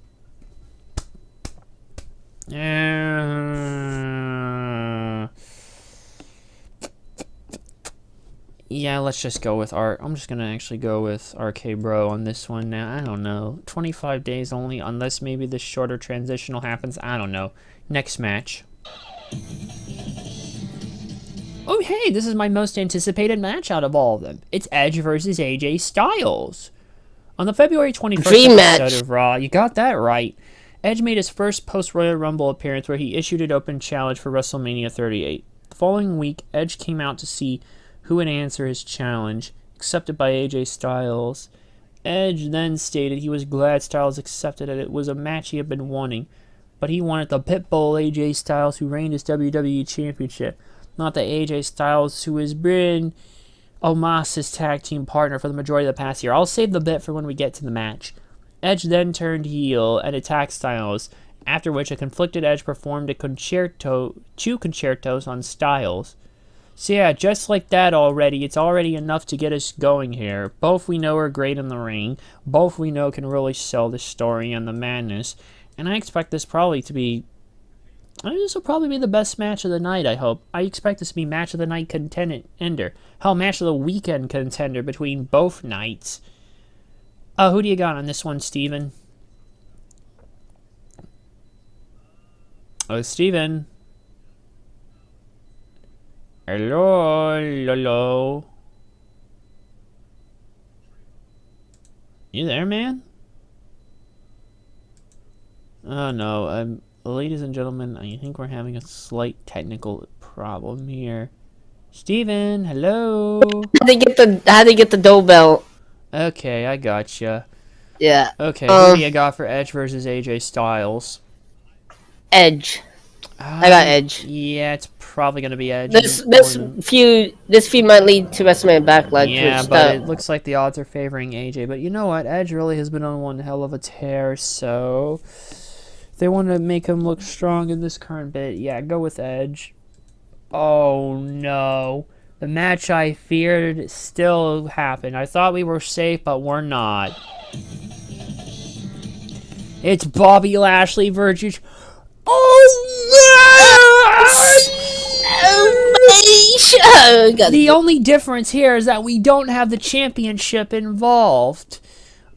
Yeah, let's just go with Art. I'm just gonna actually go with RK Bro on this one now. I don't know. 25 days only, unless maybe this shorter transitional happens. I don't know. Next match. Oh, hey, this is my most anticipated match out of all of them. It's Edge versus AJ Styles. On the February 21st episode of Raw, you got that right. Edge made his first post-Royal Rumble appearance where he issued an open challenge for WrestleMania 38. The following week, Edge came out to see who would answer his challenge, accepted by AJ Styles. Edge then stated he was glad Styles accepted it. It was a match he had been wanting, but he wanted the Pitbull AJ Styles who reigned his WWE Championship, not the AJ Styles who has been Omos's tag team partner for the majority of the past year. I'll save the bit for when we get to the match. Edge then turned heel and attacked Styles, after which a conflicted Edge performed two concertos on Styles. So yeah, just like that already, it's already enough to get us going here. Both we know are great in the ring. Both we know can really sell the story and the madness. And I expect this probably to be... This will probably be the best match of the night, I hope. I expect this to be match of the night contender. Hell, match of the weekend contender between both nights. Who do you got on this one, Steven? Oh, Steven. Hello. You there, man? Oh, no. Ladies and gentlemen, I think we're having a slight technical problem here. Steven, hello? How do you get the doorbell? Okay, I gotcha. Yeah. Okay, who do you got for Edge versus AJ Styles? Edge. I got Edge. Yeah, it's probably gonna be Edge. This feud might lead to WrestleMania Backlash. Yeah, but it looks like the odds are favoring AJ. But you know what? Edge really has been on one hell of a tear, so if they want to make him look strong in this current bit, yeah, go with Edge. Oh no. The match I feared still happened. I thought we were safe, but we're not. It's Bobby Lashley versus... Oh no! The only difference here is that we don't have the championship involved.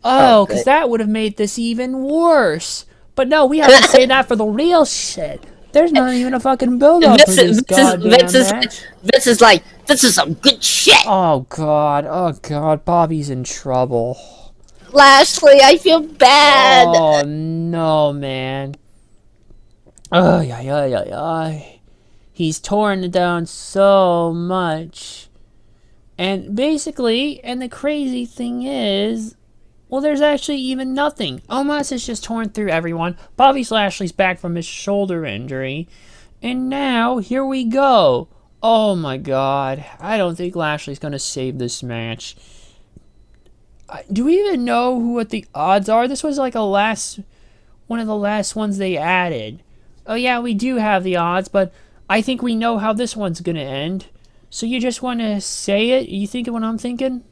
Oh, because that would have made this even worse. But no, we have to say that for the real shit. There's not even a fucking build-up for this goddamn match. Vince is like, this is some good shit. Oh god, Bobby's in trouble. Lashley, I feel bad. Oh no, man. He's torn it down so much. And basically, and the crazy thing is, well, there's actually even nothing. Omos has just torn through everyone. Bobby Lashley's back from his shoulder injury. And now, here we go. Oh my god. I don't think Lashley's going to save this match. Do we even know what the odds are? This was like one of the last ones they added. Oh yeah, we do have the odds, but I think we know how this one's going to end. So you just want to say it? You thinking what I'm thinking?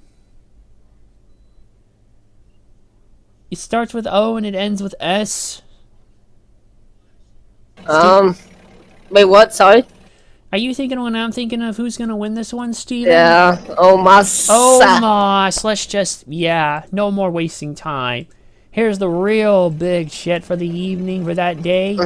It starts with O and it ends with S. Wait, what? Sorry? Are you thinking when I'm thinking of who's going to win this one, Steven? Yeah, Omos. Let's just, no more wasting time. Here's the real big shit for the evening, for that day.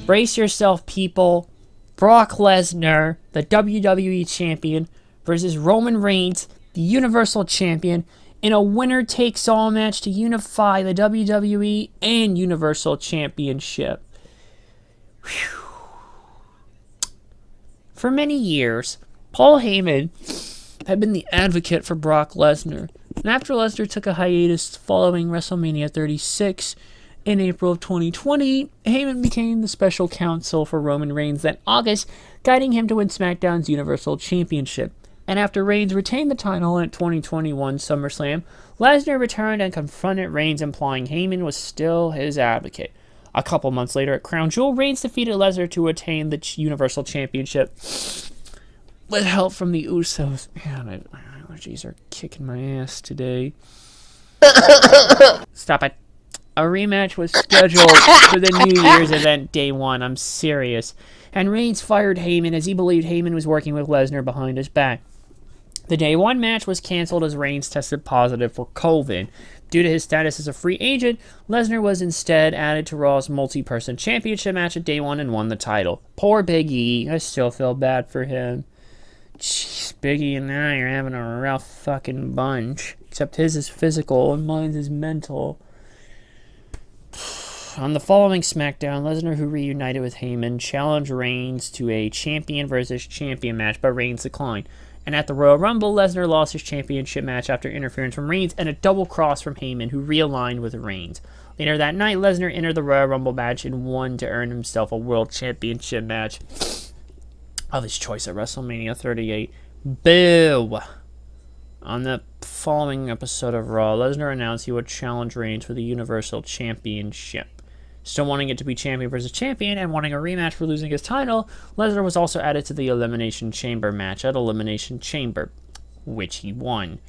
Brace yourself, people. Brock Lesnar, the WWE Champion, versus Roman Reigns, the Universal Champion, in a winner-takes-all match to unify the WWE and Universal Championship. Whew. For many years, Paul Heyman had been the advocate for Brock Lesnar, and after Lesnar took a hiatus following WrestleMania 36 in April of 2020, Heyman became the special counsel for Roman Reigns that August, guiding him to win SmackDown's Universal Championship. And after Reigns retained the title at 2021 SummerSlam, Lesnar returned and confronted Reigns, implying Heyman was still his advocate. A couple months later at Crown Jewel, Reigns defeated Lesnar to attain the Universal Championship with help from the Usos. Man, allergies are kicking my ass today. Stop it. A rematch was scheduled for the New Year's event day one. I'm serious. and Reigns fired Heyman as he believed Heyman was working with Lesnar behind his back. The Day 1 match was canceled as Reigns tested positive for COVID. Due to his status as a free agent, Lesnar was instead added to Raw's multi-person championship match at Day 1 and won the title. Poor Big E. I still feel bad for him. Jeez, Big E and I are having a rough fucking bunch. Except his is physical and mine is mental. On the following SmackDown, Lesnar, who reunited with Heyman, challenged Reigns to a champion versus champion match, but Reigns declined. And at the Royal Rumble, Lesnar lost his championship match after interference from Reigns and a double cross from Heyman, who realigned with Reigns. Later that night, Lesnar entered the Royal Rumble match and won to earn himself a World Championship match of his choice at WrestleMania 38. Boo! On the following episode of Raw, Lesnar announced he would challenge Reigns for the Universal Championship. Still wanting it to be champion versus champion and wanting a rematch for losing his title, Lesnar was also added to the Elimination Chamber match at Elimination Chamber, which he won.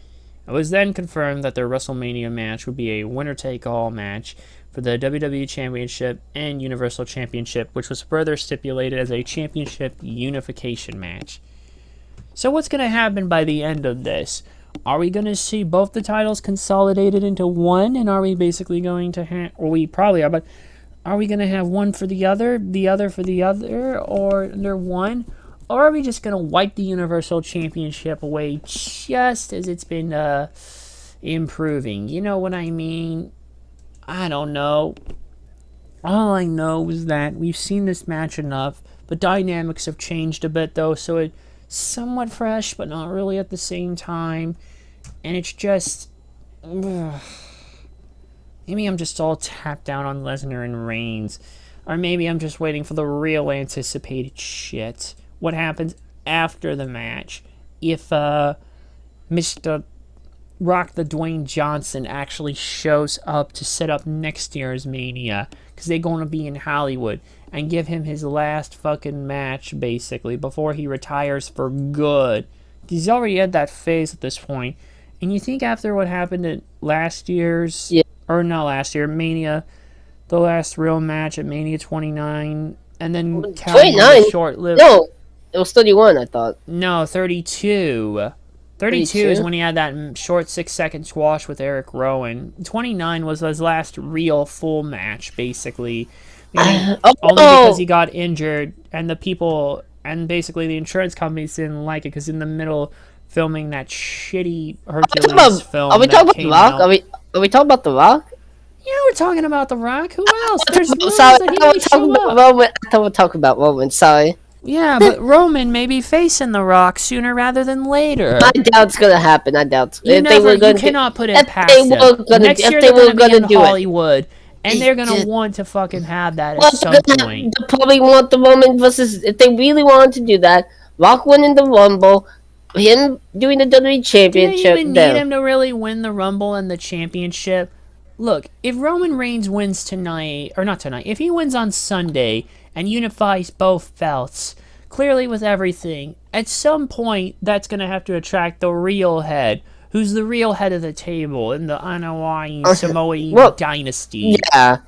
It was then confirmed that their WrestleMania match would be a winner-take-all match for the WWE Championship and Universal Championship, which was further stipulated as a championship unification match. So what's going to happen by the end of this? Are we going to see both the titles consolidated into one, and are we basically going to have, or we probably are, but are we going to have one for the other for the other, or under one? Or are we just going to wipe the Universal Championship away just as it's been improving? You know what I mean? I don't know. All I know is that we've seen this match enough. The dynamics have changed a bit, though, so it's somewhat fresh, but not really at the same time. And it's just... Maybe I'm just all tapped out on Lesnar and Reigns. Or maybe I'm just waiting for the real anticipated shit. What happens after the match? If Mr. Rock the Dwayne Johnson actually shows up to set up next year's Mania. Because they're going to be in Hollywood. And give him his last fucking match, basically, before he retires for good. He's already at that phase at this point. And you think after what happened at last year's... Yeah. Or not last year, Mania, the last real match at Mania 29, and then 29? Short-lived... No, it was 31, I thought. No, 32. 32 is when he had that short 6-second squash with Eric Rowan. 29 was his last real full match, basically. Only because he got injured, and the people, and basically the insurance companies didn't like it, because in the middle filming that shitty Hercules film. Are we talking about The Rock? Are we talking about The Rock? Yeah, we're talking about The Rock. Who else? There's sorry, I thought we're talking about Roman. Sorry. Yeah, but Roman may be facing The Rock sooner rather than later. I doubt it's gonna happen. I doubt. You cannot put it past them. Next year they're gonna be in Hollywood, and they're gonna want to fucking have that at some point. They probably want the Roman versus, if they really wanted to do that, Rock winning the Rumble, him doing the WWE Championship. Do they even need him to really win the Rumble and the Championship? Look, if Roman Reigns wins tonight, or not tonight, if he wins on Sunday and unifies both belts, clearly with everything, at some point that's going to have to attract the real head. Who's the real head of the table in the Anoa'i Samoa dynasty? Yeah.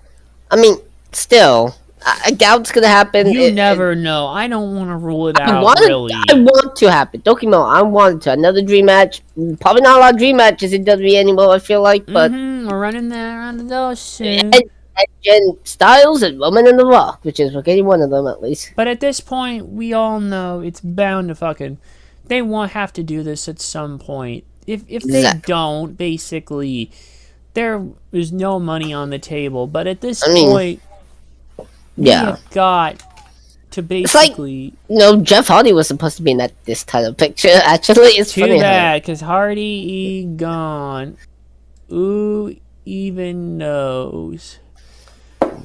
I mean, still... I doubt it's gonna happen. You never know. I don't want to rule it out, really. I want to happen. Don't get me wrong. I want to. Another dream match. Probably not a lot of dream matches in WWE anymore, I feel like. But we're running there around those soon. And Styles and Roman and The Rock, which is any one of them at least. But at this point, we all know it's bound to fucking... They won't have to do this at some point. If they don't, basically, there is no money on the table. But at this point... Yeah, we got to basically... It's like, Jeff Hardy was supposed to be in this title picture, actually. It's too bad, because Hardy gone. Who even knows?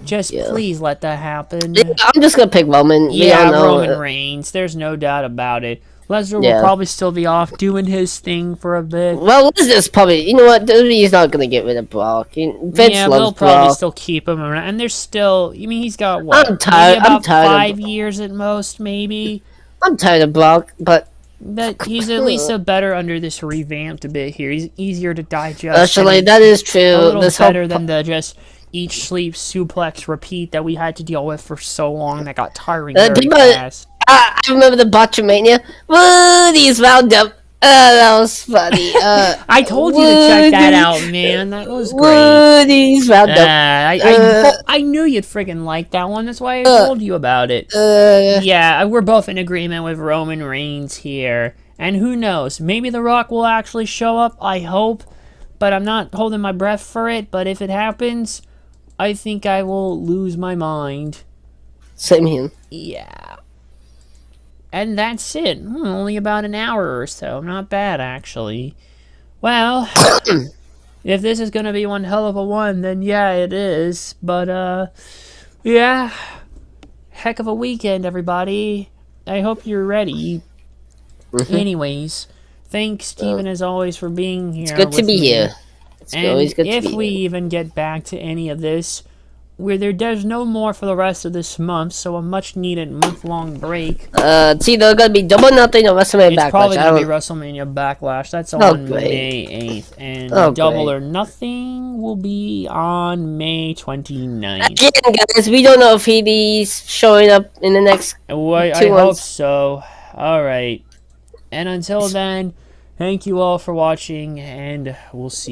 Just please let that happen. I'm just going to pick Roman. Yeah, Roman Reigns. There's no doubt about it. Lesnar will probably still be off doing his thing for a bit. Well, Lesnar's probably... You know what? WWE's not going to get rid of Brock. Vince loves they'll probably still keep him around. And there's still... I mean, he's got, what? I'm tired. About 5 years at most, maybe? I'm tired of Brock, but... He's at least better under this revamped a bit here. He's easier to digest. Actually, that is true. A little better than the just... eat, sleep, suplex, repeat that we had to deal with for so long that got tiring very fast. I remember the Botchamania. Woody's Roundup. That was funny. I told you to check that out, man. That was great. Woody's Roundup. I knew you'd friggin' like that one. That's why I told you about it. Yeah, we're both in agreement with Roman Reigns here. And who knows? Maybe The Rock will actually show up. I hope. But I'm not holding my breath for it. But if it happens, I think I will lose my mind. Same here. Yeah. And that's it. Only about an hour or so. Not bad, actually. Well, if this is going to be one hell of a one, then yeah, it is. But, yeah. Heck of a weekend, everybody. I hope you're ready. Anyways, thanks, Steven, as always, for being here. It's good to be here. It's always good to be here. If we even get back to any of this, there's no more for the rest of this month, so a much-needed month-long break. See, there's gonna be Double Nothing or WrestleMania Backlash. It's probably gonna be WrestleMania Backlash. That's on May 8th, and Double or Nothing will be on May 29th. Again, guys, we don't know if he's showing up in the next 2 months. I hope so. All right, and until then, thank you all for watching, and we'll see you.